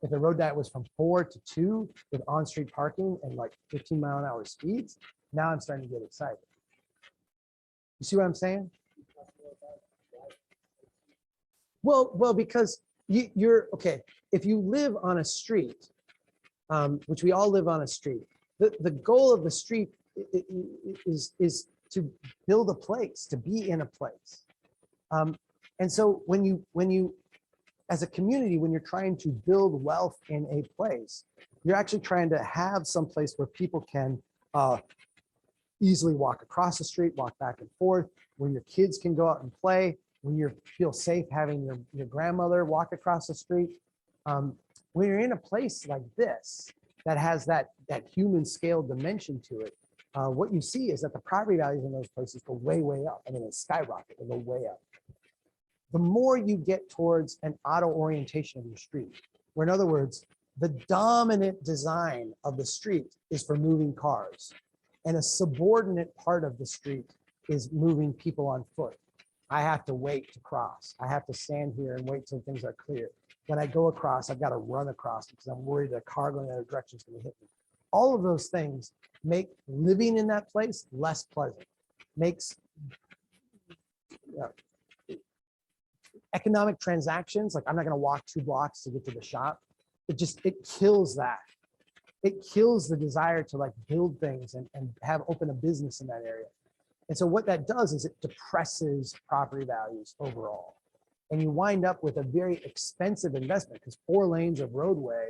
If the road diet was from 4 to 2 with on-street parking and like 15-mile-an-hour speeds, now I'm starting to get excited. You see what I'm saying? Well, because you're okay. If you live on a street, which we all live on a street, the goal of the street is to build a place, to be in a place. And so when you, as a community, when you're trying to build wealth in a place, you're actually trying to have some place where people can easily walk across the street, walk back and forth, where your kids can go out and play, when you feel safe having your grandmother walk across the street. When you're in a place like this that has that human scale dimension to it, what you see is that the property values in those places go way, way up. I mean, they skyrocket, they go way up. The more you get towards an auto orientation of your street, where in other words, the dominant design of the street is for moving cars, and a subordinate part of the street is moving people on foot. I have to wait to cross. I have to stand here and wait till things are clear. When I go across, I've got to run across because I'm worried a car going in the other direction is going to hit me. All of those things make living in that place less pleasant, makes economic transactions, like I'm not going to walk 2 blocks to get to the shop. It kills that. It kills the desire to like build things and open a business in that area. And so what that does is it depresses property values overall. And you wind up with a very expensive investment because 4 lanes of roadway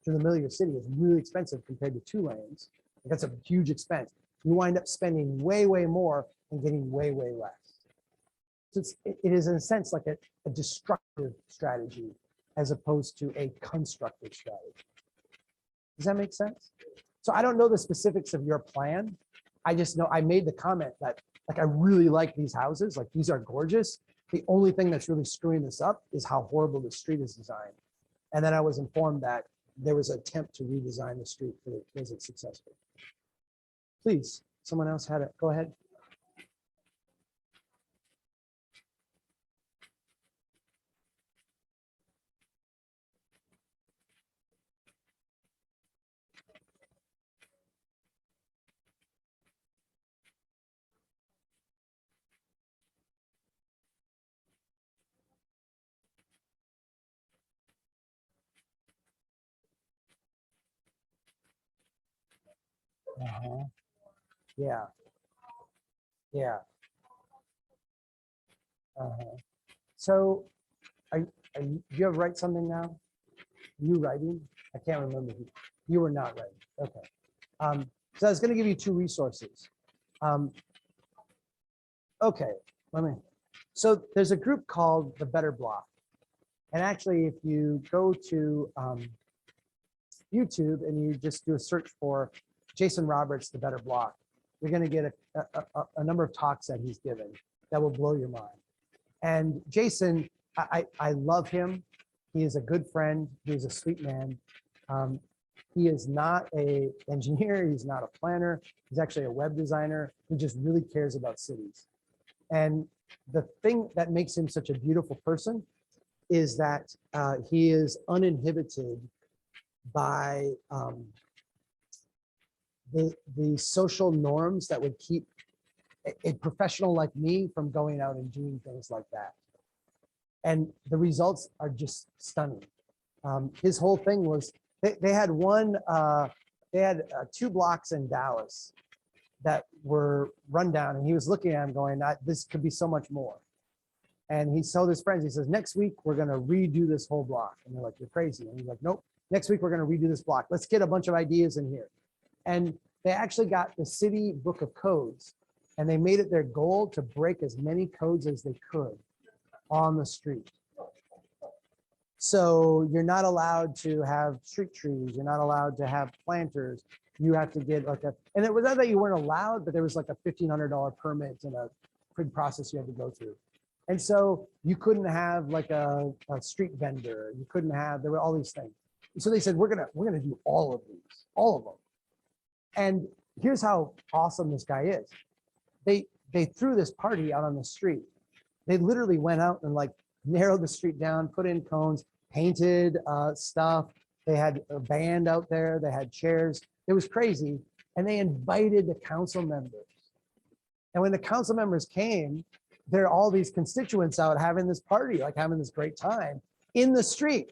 through the middle of your city is really expensive compared to 2 lanes. That's a huge expense. You wind up spending way, way more and getting way, way less. So it is in a sense like a destructive strategy as opposed to a constructive strategy. Does that make sense? So I don't know the specifics of your plan. I just know I made the comment that like I really like these houses, like these are gorgeous. The only thing that's really screwing this up is how horrible the street is designed. And then I was informed that there was an attempt to redesign the street, but it wasn't successful. Please, someone else had it. Go ahead. Uh-huh. Yeah. Yeah. Uh-huh. So do you ever write something now? You writing? I can't remember. You were not writing. Okay. So I was going to give you two resources. Um, okay, let me. So there's a group called the Better Block. And actually, if you go to YouTube and you just do a search for Jason Roberts, the Better Block, you're going to get a number of talks that he's given that will blow your mind. And Jason, I love him. He is a good friend. He's a sweet man. He is not an engineer. He's not a planner. He's actually a web designer who just really cares about cities. And the thing that makes him such a beautiful person is that he is uninhibited by the social norms that would keep a professional like me from going out and doing things like that. And the results are just stunning. His whole thing was, they had two blocks in Dallas that were run down, and he was looking at them going, this could be so much more. And he told his friends, he says, next week, we're gonna redo this whole block. And they're like, you're crazy. And he's like, nope, next week, we're gonna redo this block. Let's get a bunch of ideas in here. And they actually got the city book of codes, and they made it their goal to break as many codes as they could on the street. So you're not allowed to have street trees. You're not allowed to have planters. You have to get like and it was not that you weren't allowed, but there was like a $1,500 permit and a big process you had to go through. And so you couldn't have like a street vendor. You couldn't have, there were all these things. So they said, we're gonna do all of these, all of them. And here's how awesome this guy is. They threw this party out on the street. They literally went out and like narrowed the street down, put in cones, painted stuff. They had a band out there. They had chairs. It was crazy. And they invited the council members. And when the council members came, there are all these constituents out having this party, like having this great time in the street,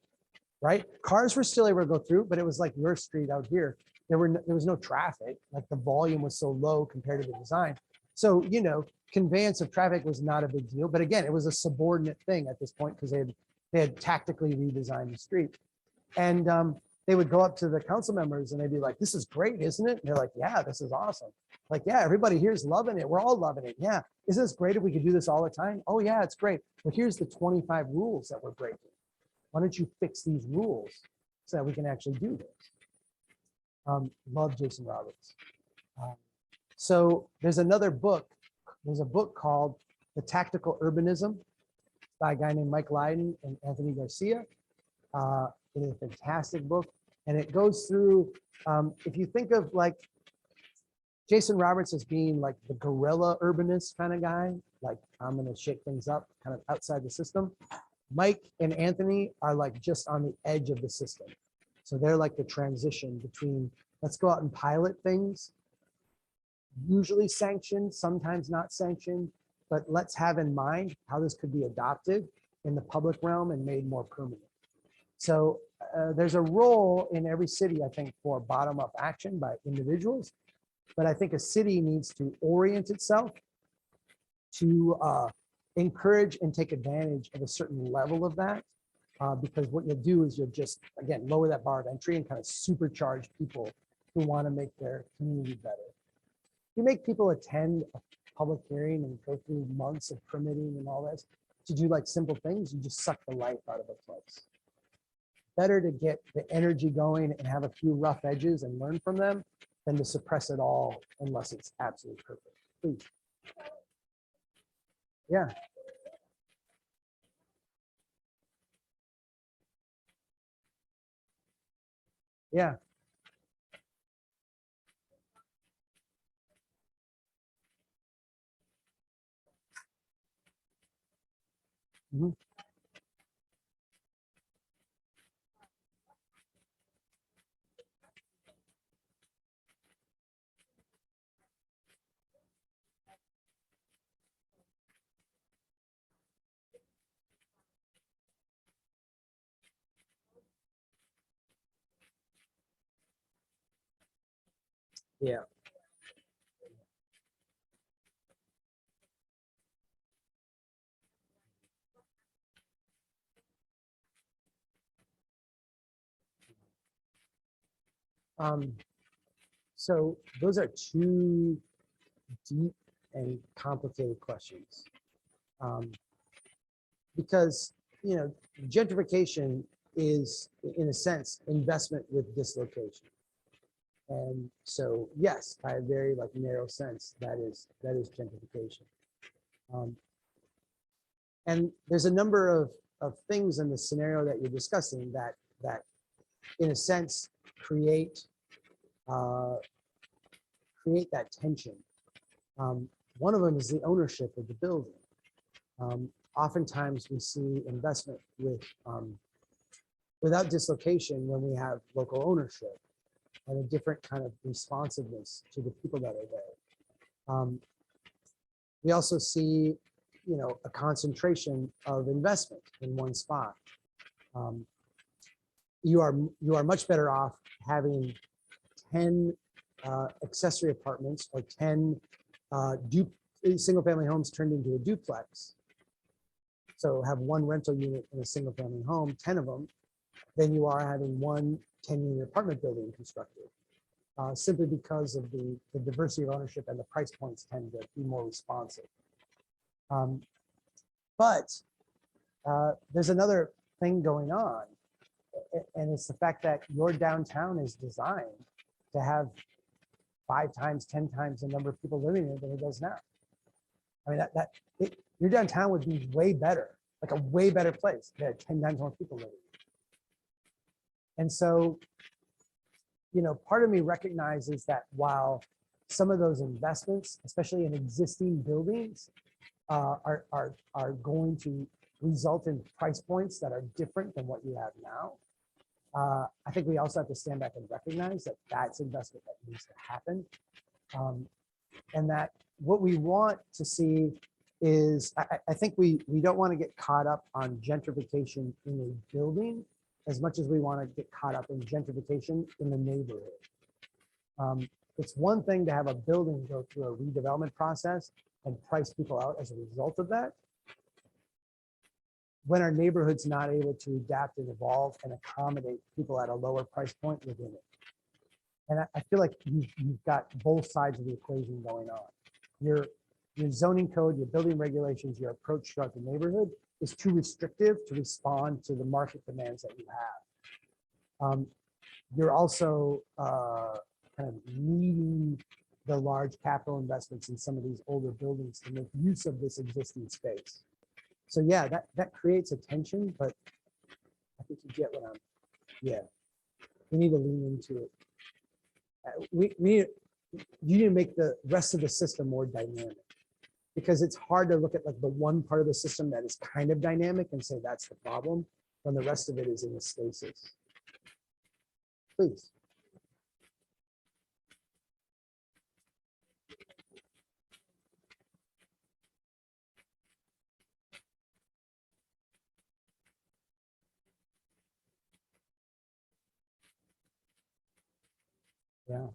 right? Cars were still able to go through, but it was like your street out here. There was no traffic. Like the volume was so low compared to the design. So, you know, conveyance of traffic was not a big deal. But again, it was a subordinate thing at this point because they had tactically redesigned the street. And they would go up to the council members and they'd be like, this is great, isn't it? And they're like, yeah, this is awesome. Like, yeah, everybody here's loving it. We're all loving it. Yeah. Isn't this great if we could do this all the time? Oh, yeah, it's great. But here's the 25 rules that we're breaking. Why don't you fix these rules so that we can actually do this? Love Jason Roberts. So there's another book. There's a book called The Tactical Urbanism by a guy named Mike Lydon and Anthony Garcia. It is a fantastic book. And it goes through, if you think of like Jason Roberts as being like the guerrilla urbanist kind of guy, like I'm going to shake things up kind of outside the system. Mike and Anthony are like just on the edge of the system. So they're like the transition between let's go out and pilot things, usually sanctioned, sometimes not sanctioned, but let's have in mind how this could be adopted in the public realm and made more permanent. So there's a role in every city, I think, for bottom-up action by individuals, but I think a city needs to orient itself to encourage and take advantage of a certain level of that, because what you'll do is you'll just, again, lower that bar of entry and kind of supercharge people who want to make their community better. You make people attend a public hearing and go through months of permitting and all this to do like simple things, you just suck the life out of a place. Better to get the energy going and have a few rough edges and learn from them than to suppress it all unless it's absolutely perfect. Please. Yeah. Yeah. Mm-hmm. Yeah. So those are two deep and complicated questions. Because, you know, gentrification is, in a sense, investment with dislocation. And so, yes, by a very like narrow sense, that is gentrification. And there's a number of things in the scenario that you're discussing that in a sense create that tension. One of them is the ownership of the building. Oftentimes we see investment with without dislocation when we have local ownership and a different kind of responsiveness to the people that are there. We also see, you know, a concentration of investment in one spot. You are much better off having 10 accessory apartments or 10 single family homes turned into a duplex. So have one rental unit in a single family home, 10 of them, than you are having one 10-unit apartment building constructed. Simply because of the diversity of ownership and the price points tend to be more responsive. But there's another thing going on, and it's the fact that your downtown is designed to have 5 times, 10 times the number of people living in it than it does now. I mean, your downtown would be way better, like a way better place. There are 10 times more people living. And so, you know, part of me recognizes that while some of those investments, especially in existing buildings, are going to result in price points that are different than what you have now, I think we also have to stand back and recognize that that's investment that needs to happen. And that what we want to see is, I think we don't want to get caught up on gentrification in a building as much as we want to get caught up in gentrification in the neighborhood. It's one thing to have a building go through a redevelopment process and price people out as a result of that, when our neighborhood's not able to adapt and evolve and accommodate people at a lower price point within it. And I feel like you've got both sides of the equation going on. Your zoning code, your building regulations, your approach throughout the neighborhood is too restrictive to respond to the market demands that you have. You're also kind of needing the large capital investments in some of these older buildings to make use of this existing space. So yeah, that creates a tension, but I think you get what I'm, yeah, we need to lean into it. You need to make the rest of the system more dynamic, because it's hard to look at like the one part of the system that is kind of dynamic and say that's the problem when the rest of it is in a stasis. Please. Yeah.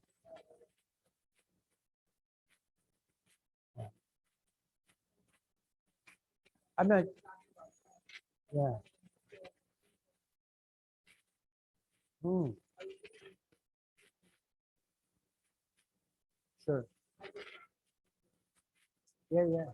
I'm not, yeah. Sure. Yeah, yeah.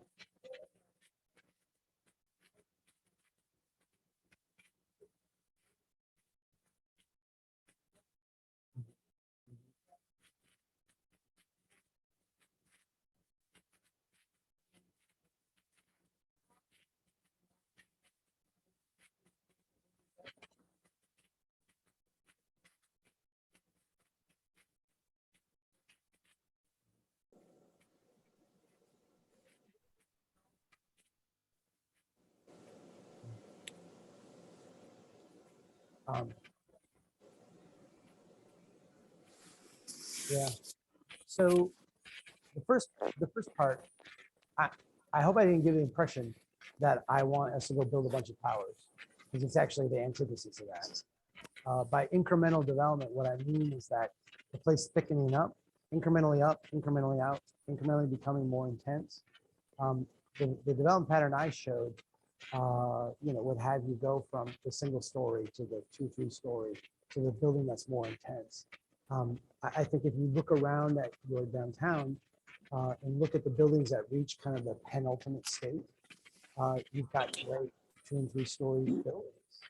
Yeah. So the first part, I hope I didn't give the impression that I want us to go build a bunch of towers, because it's actually the antithesis of that. By incremental development, what I mean is that the place thickening up, incrementally up, incrementally out, incrementally becoming more intense. The development pattern I showed, you know, would have you go from the single story to the 2-3 story to the building that's more intense. I think if you look around at your downtown and look at the buildings that reach kind of the penultimate state, you've got great 2 and 3 story buildings.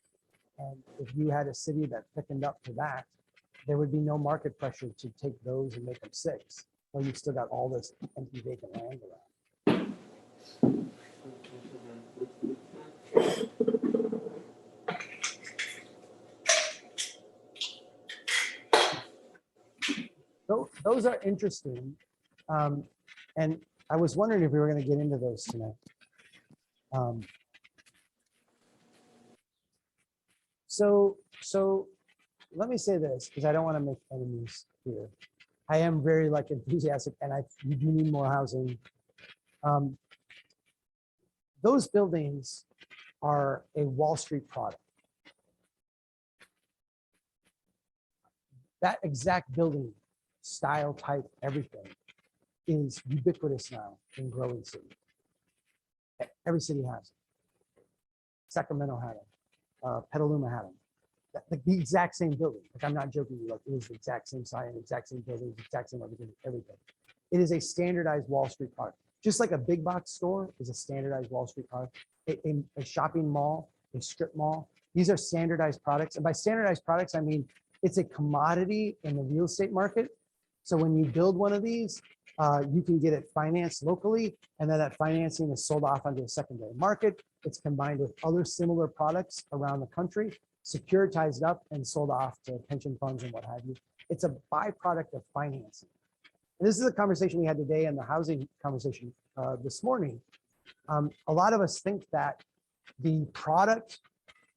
And if you had a city that thickened up to that, there would be no market pressure to take those and make them 6. Well, you've still got all this empty vacant land around. So those are interesting. And I was wondering if we were going to get into those tonight. So let me say this, because I don't want to make enemies here. I am very enthusiastic, and you do need more housing. Those buildings are a Wall Street product. That exact building style, type, everything is ubiquitous now in growing cities. Every city has it. Sacramento had them. Petaluma had them. The exact same building. I'm not joking. It is the exact same sign, exact same building, exact same everything. It is a standardized Wall Street product. Just like a big box store is a standardized Wall Street product. A shopping mall, a strip mall, these are standardized products. And by standardized products, I mean it's a commodity in the real estate market. So when you build one of these, you can get it financed locally, and then that financing is sold off onto a secondary market. It's combined with other similar products around the country, securitized up and sold off to pension funds and what have you. It's a byproduct of financing. And this is a conversation we had today in the housing conversation this morning. A lot of us think that the product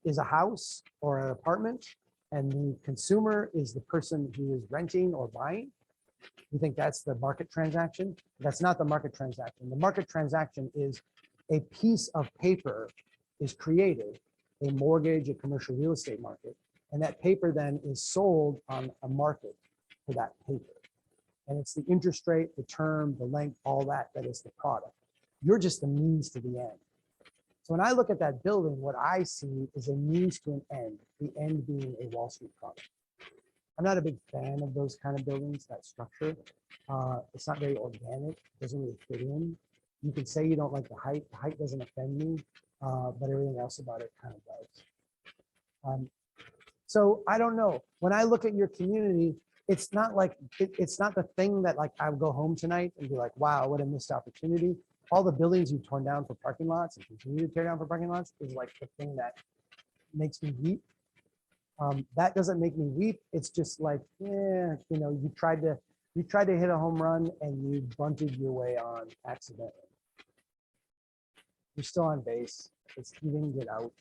is a house or an apartment, and the consumer is the person who is renting or buying. We think that's the market transaction. That's not the market transaction. The market transaction is a piece of paper is created, a mortgage, a commercial real estate market, and that paper then is sold on a market for that paper. And it's the interest rate, the term, the length, all that is the product. You're just the means to the end. So when I look at that building, what I see is a means to an end, the end being a Wall Street product. I'm not a big fan of those kind of buildings, that structure. It's not very organic, it doesn't really fit in. You could say you don't like the height doesn't offend me, but everything else about it kind of does. So I don't know, when I look at your community, it's not like, it's not the thing that I would go home tonight and be like, wow, what a missed opportunity. All the buildings you've torn down for parking lots and continue to tear down for parking lots is like the thing that makes me weep. That doesn't make me weep. It's just like, yeah, you tried to hit a home run and you bunted your way on accidentally. You're still on base. You didn't get out,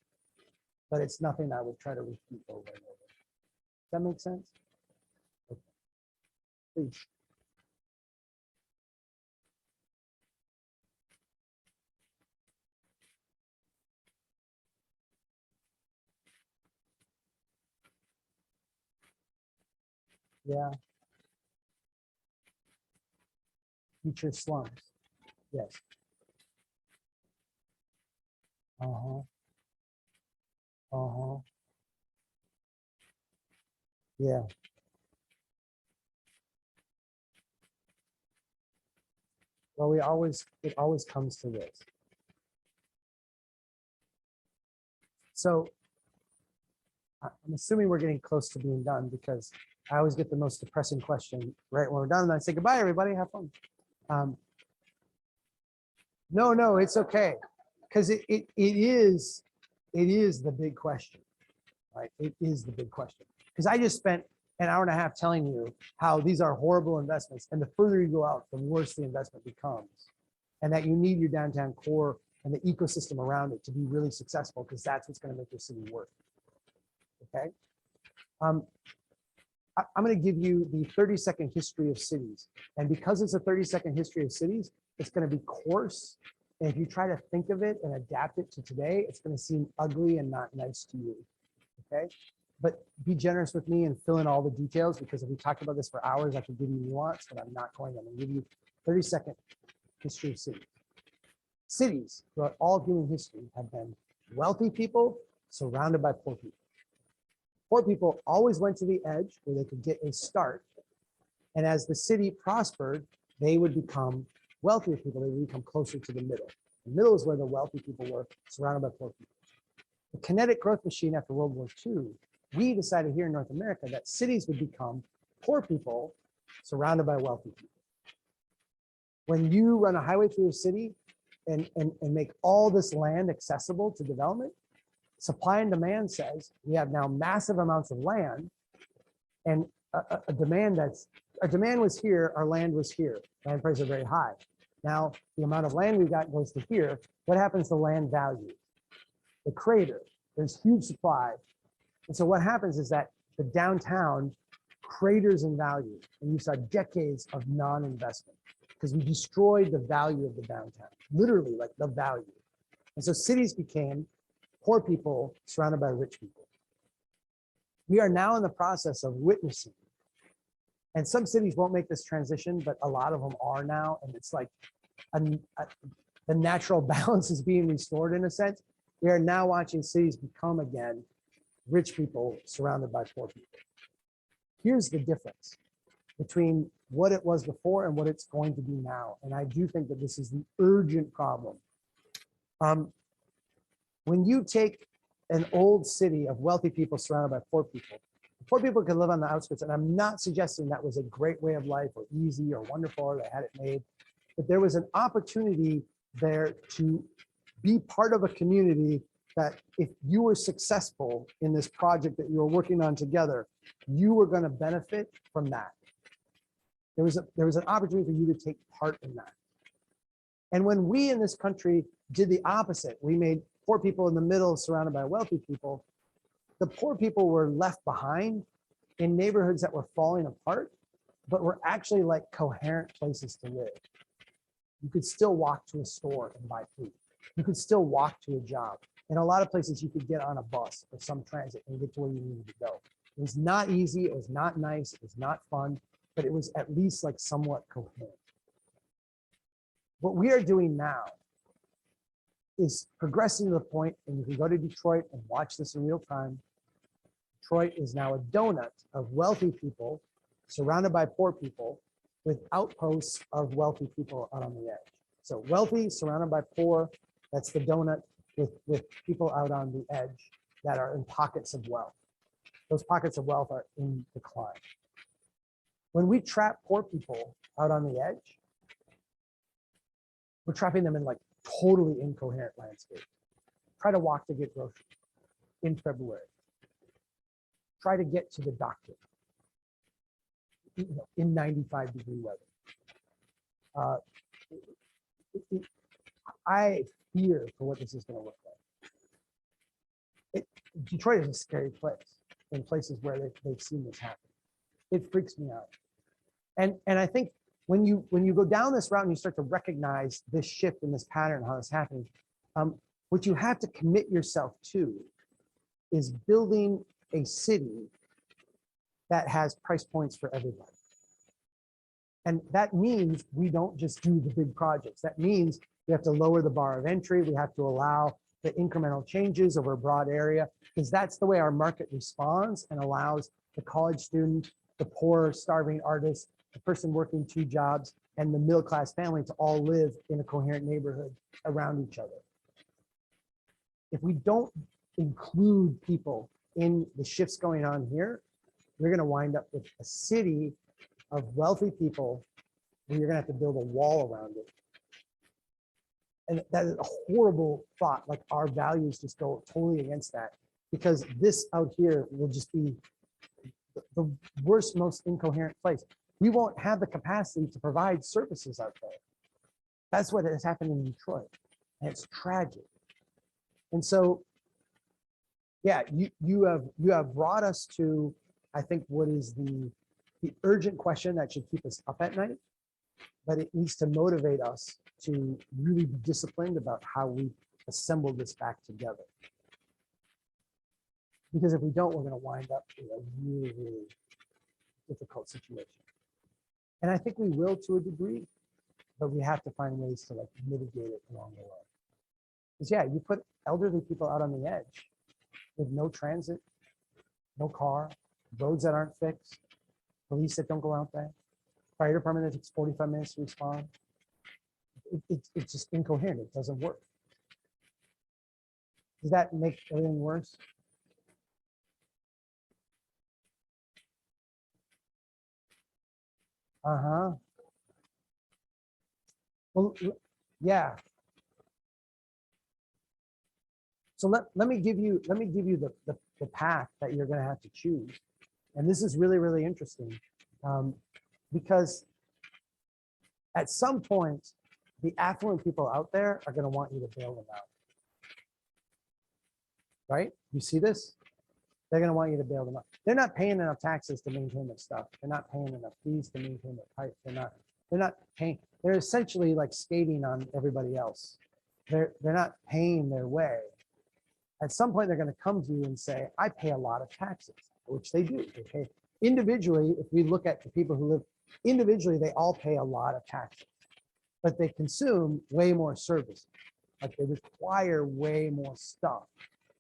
but it's nothing I would try to repeat over and over. Does that make sense? Okay. Please. Yeah. Future slums. Yes. Uh-huh. Uh-huh. Yeah. Well, it always comes to this. So I'm assuming we're getting close to being done, because I always get the most depressing question right when we're done, and I say goodbye, everybody, have fun. No, it's okay, because it is the big question, right? It is the big question, because I just spent an hour and a half telling you how these are horrible investments, and the further you go out, the worse the investment becomes, and that you need your downtown core and the ecosystem around it to be really successful, because that's what's going to make your city work. Okay. I'm going to give you the 30-second history of cities. And because it's a 30-second history of cities, it's going to be coarse. And if you try to think of it and adapt it to today, it's going to seem ugly and not nice to you. Okay. But be generous with me and fill in all the details, because if we talked about this for hours, I could give you nuance, but I'm not going to. I'm going to give you 30-second history of cities. Cities throughout all human history have been wealthy people surrounded by poor people. Poor people always went to the edge where they could get a start. And as the city prospered, they would become wealthier people. They would become closer to the middle. The middle is where the wealthy people were, surrounded by poor people. The kinetic growth machine after World War II, we decided here in North America that cities would become poor people surrounded by wealthy people. When you run a highway through a city and make all this land accessible to development, supply and demand says we have now massive amounts of land and a demand our demand was here, our land was here. Land prices are very high. Now, the amount of land we got goes to here. What happens to land value? The crater, there's huge supply. And so what happens is that the downtown craters in value. And you saw decades of non-investment because we destroyed the value of the downtown, literally like the value. And so cities became poor people surrounded by rich people. We are now in the process of witnessing, and some cities won't make this transition, but a lot of them are now. And it's like the natural balance is being restored in a sense. We are now watching cities become again rich people surrounded by poor people. Here's the difference between what it was before and what it's going to be now. And I do think that this is the urgent problem. When you take an old city of wealthy people surrounded by poor people could live on the outskirts. And I'm not suggesting that was a great way of life or easy or wonderful or they had it made, but there was an opportunity there to be part of a community that if you were successful in this project that you were working on together, you were going to benefit from that. There was an opportunity for you to take part in that. And when we in this country did the opposite, we made poor people in the middle surrounded by wealthy people, the poor people were left behind in neighborhoods that were falling apart, but were actually like coherent places to live. You could still walk to a store and buy food. You could still walk to a job. In a lot of places, you could get on a bus or some transit and get to where you needed to go. It was not easy, it was not nice, it was not fun, but it was at least like somewhat coherent. What we are doing now is progressing to the point, and you can go to Detroit and watch this in real time. Detroit is now a donut of wealthy people surrounded by poor people with outposts of wealthy people out on the edge. So wealthy surrounded by poor, that's the donut with people out on the edge that are in pockets of wealth. Those pockets of wealth are in decline. When we trap poor people out on the edge, we're trapping them in like totally incoherent landscape. Try to walk to get groceries in February. Try to get to the doctor in 95-degree weather. I fear for what this is going to look like. Detroit is a scary place in places where they've seen this happen. It freaks me out. And I think when you go down this route and you start to recognize this shift in this pattern, how it's happening, what you have to commit yourself to is building a city that has price points for everybody. And that means we don't just do the big projects. That means we have to lower the bar of entry. We have to allow the incremental changes over a broad area, because that's the way our market responds and allows the college student, the poor starving artist, the person working 2 jobs, and the middle-class family to all live in a coherent neighborhood around each other. If we don't include people in the shifts going on here, we're going to wind up with a city of wealthy people where you're going to have to build a wall around it. And that is a horrible thought. Like, our values just go totally against that, because this out here will just be the worst, most incoherent place. We won't have the capacity to provide services out there. That's what has happened in Detroit, and it's tragic. And so, yeah, you have brought us to, I think, what is the urgent question that should keep us up at night, but it needs to motivate us to really be disciplined about how we assemble this back together. Because if we don't, we're going to wind up in a really, really difficult situation. And I think we will to a degree, but we have to find ways to like mitigate it along the way. Because yeah, you put elderly people out on the edge with no transit, no car, roads that aren't fixed, police that don't go out there, fire department that takes 45 minutes to respond. It's just incoherent. It doesn't work. Does that make everything worse? Uh-huh. Well, yeah. So let me give you the path that you're going to have to choose. And this is really, really interesting because at some point, the affluent people out there are going to want you to bail them out. Right? You see this? They're going to want you to bail them out. They're not paying enough taxes to maintain their stuff. They're not paying enough fees to maintain their pipes. They're not paying. They're essentially like skating on everybody else. They're not paying their way. At some point, they're going to come to you and say, I pay a lot of taxes, which they do. They pay individually. If we look at the people who live individually, they all pay a lot of taxes, but they consume way more services. Like they require way more stuff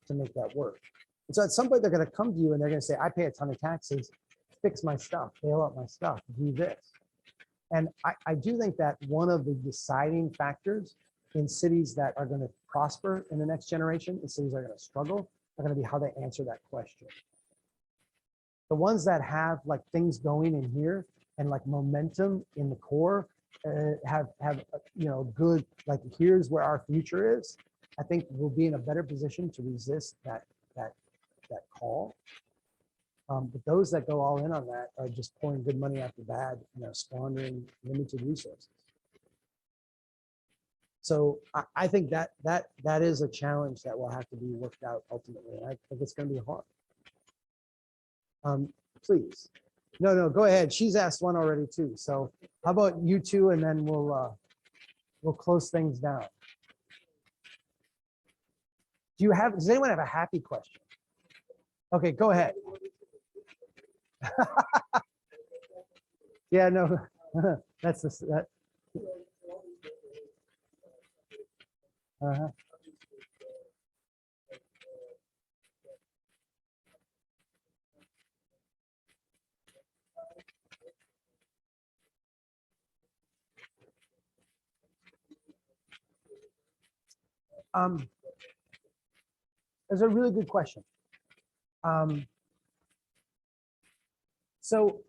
to make that work. And so at some point, they're going to come to you and they're going to say, I pay a ton of taxes, fix my stuff, bail out my stuff, do this. And I do think that one of the deciding factors in cities that are going to prosper in the next generation, and cities that are going to struggle, are going to be how they answer that question. The ones that have like things going in here and like momentum in the core have you know, good, like here's where our future is. I think we'll be in a better position to resist that call. But those that go all in on that are just pouring good money after bad and are squandering limited resources. So I think that is a challenge that will have to be worked out ultimately. And I think it's going to be hard. Please. No, go ahead. She's asked one already too. So how about you two, and then we'll close things down. Does anyone have a happy question? Okay, go ahead. Yeah, no, that's that. Uh-huh. That's a really good question. So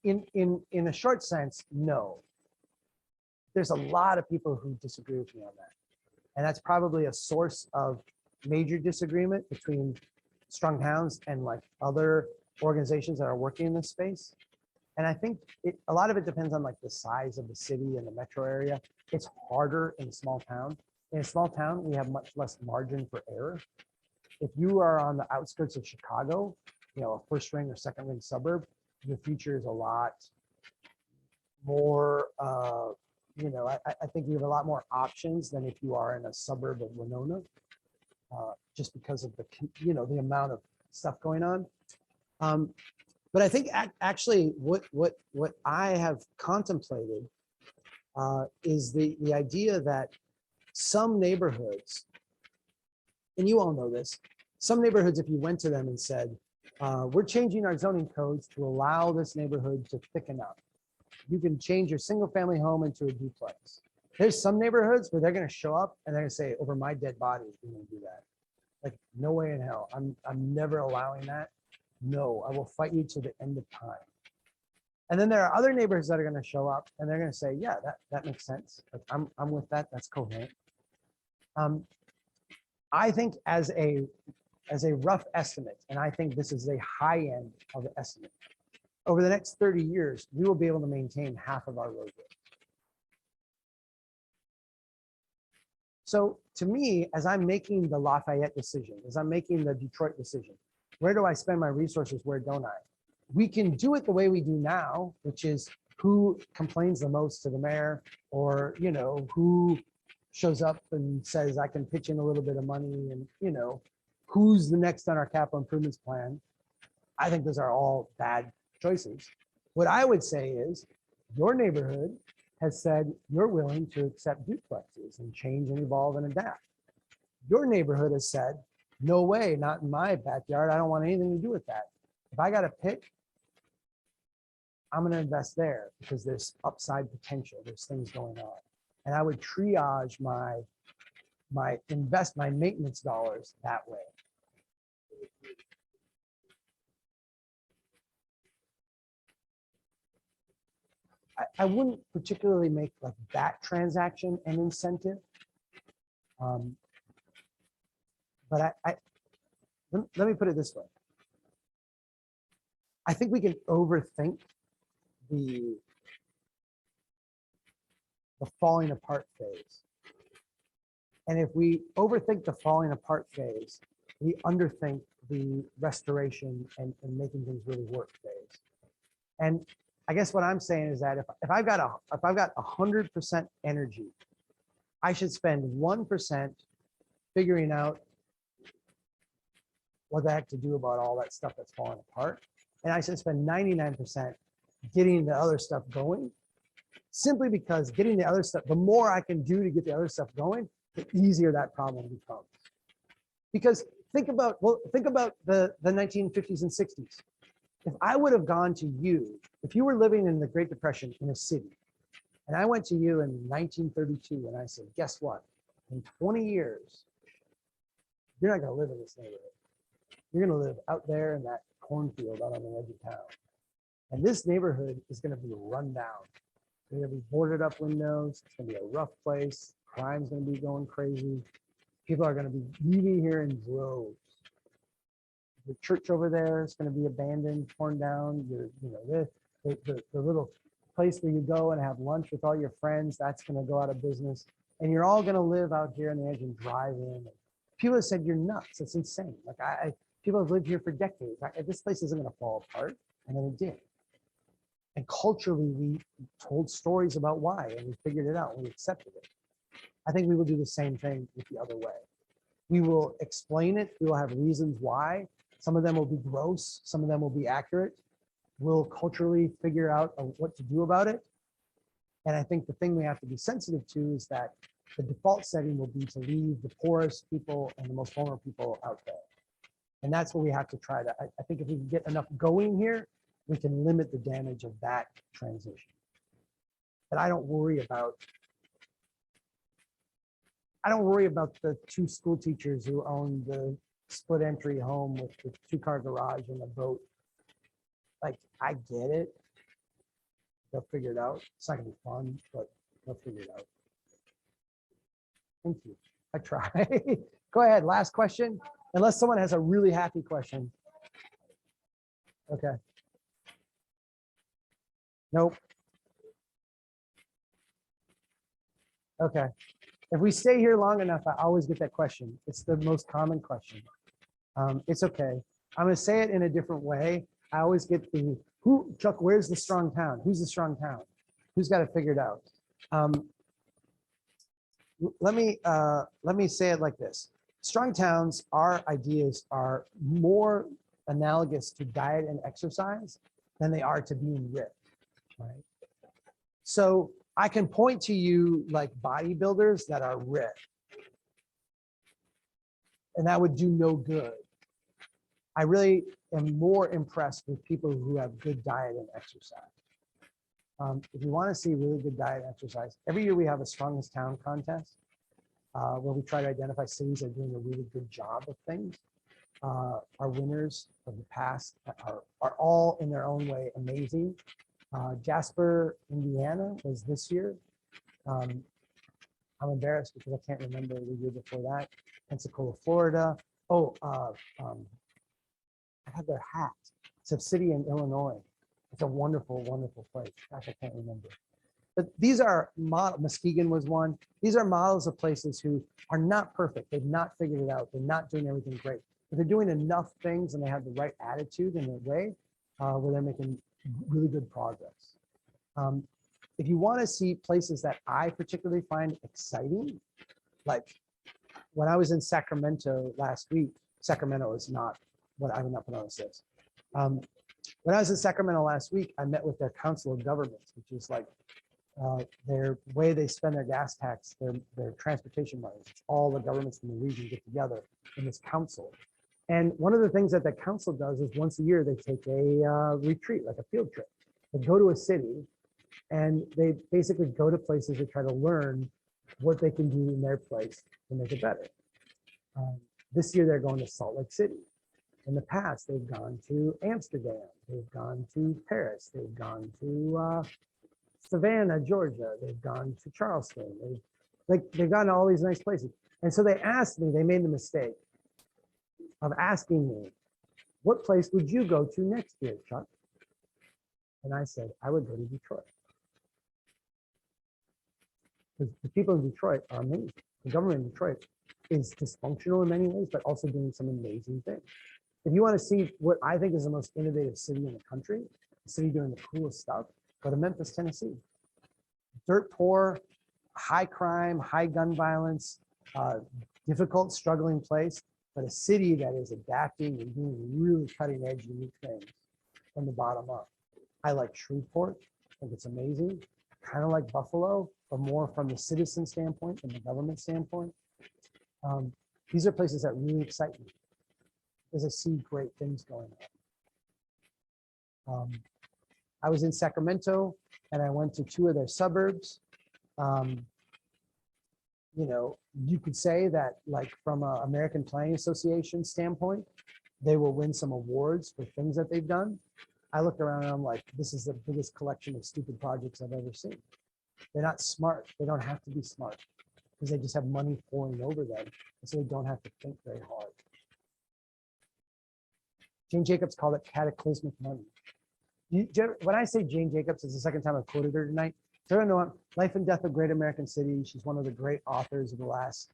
in a short sense, no. There's a lot of people who disagree with me on that. And that's probably a source of major disagreement between Strong Towns and like other organizations that are working in this space. And I think a lot of it depends on like the size of the city and the metro area. It's harder in a small town. In a small town, we have much less margin for error. If you are on the outskirts of Chicago, you know, a first ring or second ring suburb, your future is a lot more, you know, I think you have a lot more options than if you are in a suburb of Winona, just because of the, you know, the amount of stuff going on. But I think actually what I have contemplated is the idea that some neighborhoods, and you all know this, some neighborhoods, if you went to them and said, we're changing our zoning codes to allow this neighborhood to thicken up. You can change your single family home into a duplex. There's some neighborhoods where they're going to show up and they're going to say, over my dead body, you're going to do that. Like, no way in hell. I'm never allowing that. No, I will fight you to the end of time. And then there are other neighborhoods that are going to show up and they're going to say, yeah, that makes sense. Like, I'm with that. That's coherent. I think as a rough estimate, and I think this is a high end of the estimate, over the next 30 years, we will be able to maintain half of our roadways. So to me, as I'm making the Lafayette decision, as I'm making the Detroit decision, where do I spend my resources, where don't I? We can do it the way we do now, which is who complains the most to the mayor, or, you know, who shows up and says, I can pitch in a little bit of money, and, you know, who's the next on our capital improvements plan. I think those are all bad choices. What I would say is your neighborhood has said you're willing to accept duplexes and change and evolve and adapt. Your neighborhood has said, No way, not in my backyard. I don't want anything to do with that. If I got to pick, I'm going to invest there because there's upside potential. There's things going on. And I would triage my maintenance dollars that way. I wouldn't particularly make like that transaction an incentive. But let me put it this way. I think we can overthink the falling apart phase. And if we overthink the falling apart phase, we underthink the restoration and making things really work phase. And I guess what I'm saying is that if I've got 100% energy, I should spend 1% figuring out what the heck to do about all that stuff that's falling apart. And I should spend 99% getting the other stuff going, simply because getting the other stuff, the more I can do to get the other stuff going, the easier that problem becomes. Because think about the 1950s and 60s. If I would have gone to you, if you were living in the Great Depression in a city, and I went to you in 1932 and I said, guess what? In 20 years, you're not going to live in this neighborhood. You're going to live out there in that cornfield out on the edge of town. And this neighborhood is going to be run down. There's going to be boarded up windows. It's going to be a rough place. Crime's going to be going crazy. People are going to be leaving here in droves. The church over there is going to be abandoned, torn down. The little place where you go and have lunch with all your friends, that's going to go out of business. And you're all going to live out here on the edge and drive in. People have said, you're nuts. It's insane. Like people have lived here for decades. This place isn't going to fall apart. And then it did. And culturally, we told stories about why, and we figured it out, and we accepted it. I think we will do the same thing with the other way. We will explain it. We will have reasons why. Some of them will be gross. Some of them will be accurate. We'll culturally figure out what to do about it. And I think the thing we have to be sensitive to is that the default setting will be to leave the poorest people and the most vulnerable people out there. And that's what we have to try to, I think if we can get enough going here, we can limit the damage of that transition. But I don't worry about the two school teachers who own the split entry home with the 2-car garage and a boat. Like, I get it. They'll figure it out. It's not gonna be fun, but they'll figure it out. Thank you. I try. Go ahead, last question. Unless someone has a really happy question. Okay. Nope. Okay. If we stay here long enough, I always get that question. It's the most common question. It's okay. I'm going to say it in a different way. I always get the, Chuck, where's the strong town? Who's the strong town? Who's got it figured out? Let me say it like this. Strong towns, our ideas are more analogous to diet and exercise than they are to being ripped, right? So I can point to you like bodybuilders that are ripped, and that would do no good. I really am more impressed with people who have good diet and exercise. If you want to see really good diet and exercise, every year we have a strongest town contest where we try to identify cities that are doing a really good job of things. Our winners of the past are all in their own way amazing. Jasper, Indiana was this year. I'm embarrassed because I can't remember the year before that. Pensacola, Florida. Oh, I have their hat. It's a city in Illinois. It's a wonderful, wonderful place. Gosh, I can't remember. But these are models. Muskegon was one. These are models of places who are not perfect. They've not figured it out. They're not doing everything great. But they're doing enough things and they have the right attitude in their way where they're making really good progress. If you want to see places that I particularly find exciting, like when I was in Sacramento last week, Sacramento is not what I would not put on this list. When I was in Sacramento last week, I met with their Council of Governments, which is like their way they spend their gas tax, their transportation money. All the governments in the region get together in this council. And one of the things that the council does is once a year, they take a retreat, like a field trip. They go to a city and they basically go to places to try to learn what they can do in their place to make it better. This year, they're going to Salt Lake City. In the past, they've gone to Amsterdam. They've gone to Paris. They've gone to Savannah, Georgia. They've gone to Charleston. They've gone to all these nice places. And so they asked me, they made the mistake of asking me, what place would you go to next year, Chuck? And I said, I would go to Detroit. Because the people in Detroit are amazing. The government in Detroit is dysfunctional in many ways, but also doing some amazing things. If you want to see what I think is the most innovative city in the country, a city doing the coolest stuff, go to Memphis, Tennessee. Dirt poor, high crime, high gun violence, difficult, struggling place, but a city that is adapting and doing really cutting edge, unique things from the bottom up. I like Shreveport. I think it's amazing. Kind of like Buffalo, but more from the citizen standpoint than the government standpoint. These are places that really excite me because I see great things going on. I was in Sacramento and I went to 2 of their suburbs. You know, you could say that like from an American Planning Association standpoint, they will win some awards for things that they've done. I looked around and I'm like, this is the biggest collection of stupid projects I've ever seen. They're not smart. They don't have to be smart because they just have money pouring over them. And so they don't have to think very hard. Jane Jacobs called it cataclysmic money. When I say Jane Jacobs, it's the second time I've quoted her tonight. So I don't know, Life and Death of Great American City. She's one of the great authors of the last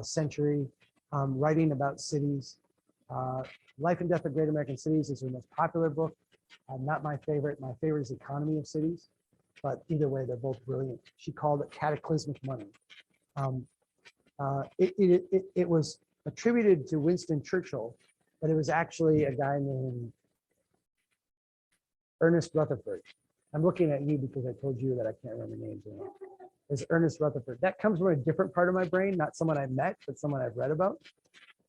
century, writing about cities. Life and Death of Great American Cities is her most popular book. Not my favorite. My favorite is Economy of Cities. But either way, they're both brilliant. She called it cataclysmic money. It was attributed to Winston Churchill, but it was actually a guy named Ernest Rutherford. I'm looking at you because I told you that I can't remember names anymore. It's Ernest Rutherford. That comes from a different part of my brain, not someone I've met, but someone I've read about.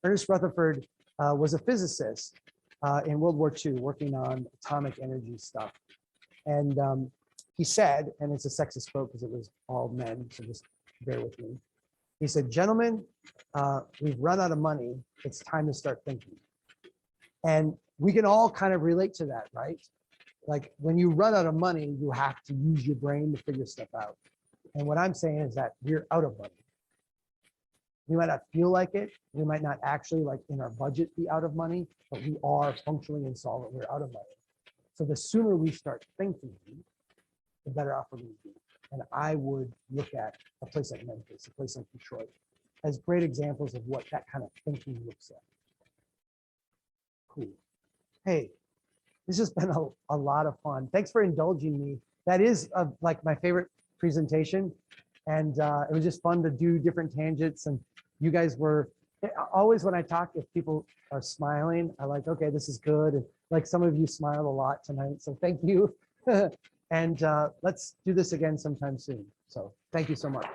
Ernest Rutherford was a physicist in World War II working on atomic energy stuff. And he said, and it's a sexist quote because it was all men, so just bear with me. He said, gentlemen, we've run out of money. It's time to start thinking. And we can all kind of relate to that, right? Like when you run out of money, you have to use your brain to figure stuff out. And what I'm saying is that we're out of money. We might not feel like it. We might not actually like in our budget be out of money, but we are functionally insolvent. We're out of money. So the sooner we start thinking, the better off we're going to be. And I would look at a place like Memphis, a place like Detroit, as great examples of what that kind of thinking looks like. Cool. Hey, this has been a lot of fun. Thanks for indulging me. That is like my favorite presentation. And it was just fun to do different tangents. And you guys were, always when I talk, if people are smiling, I like, okay, this is good. And like some of you smiled a lot tonight. So thank you. And let's do this again sometime soon. So thank you so much.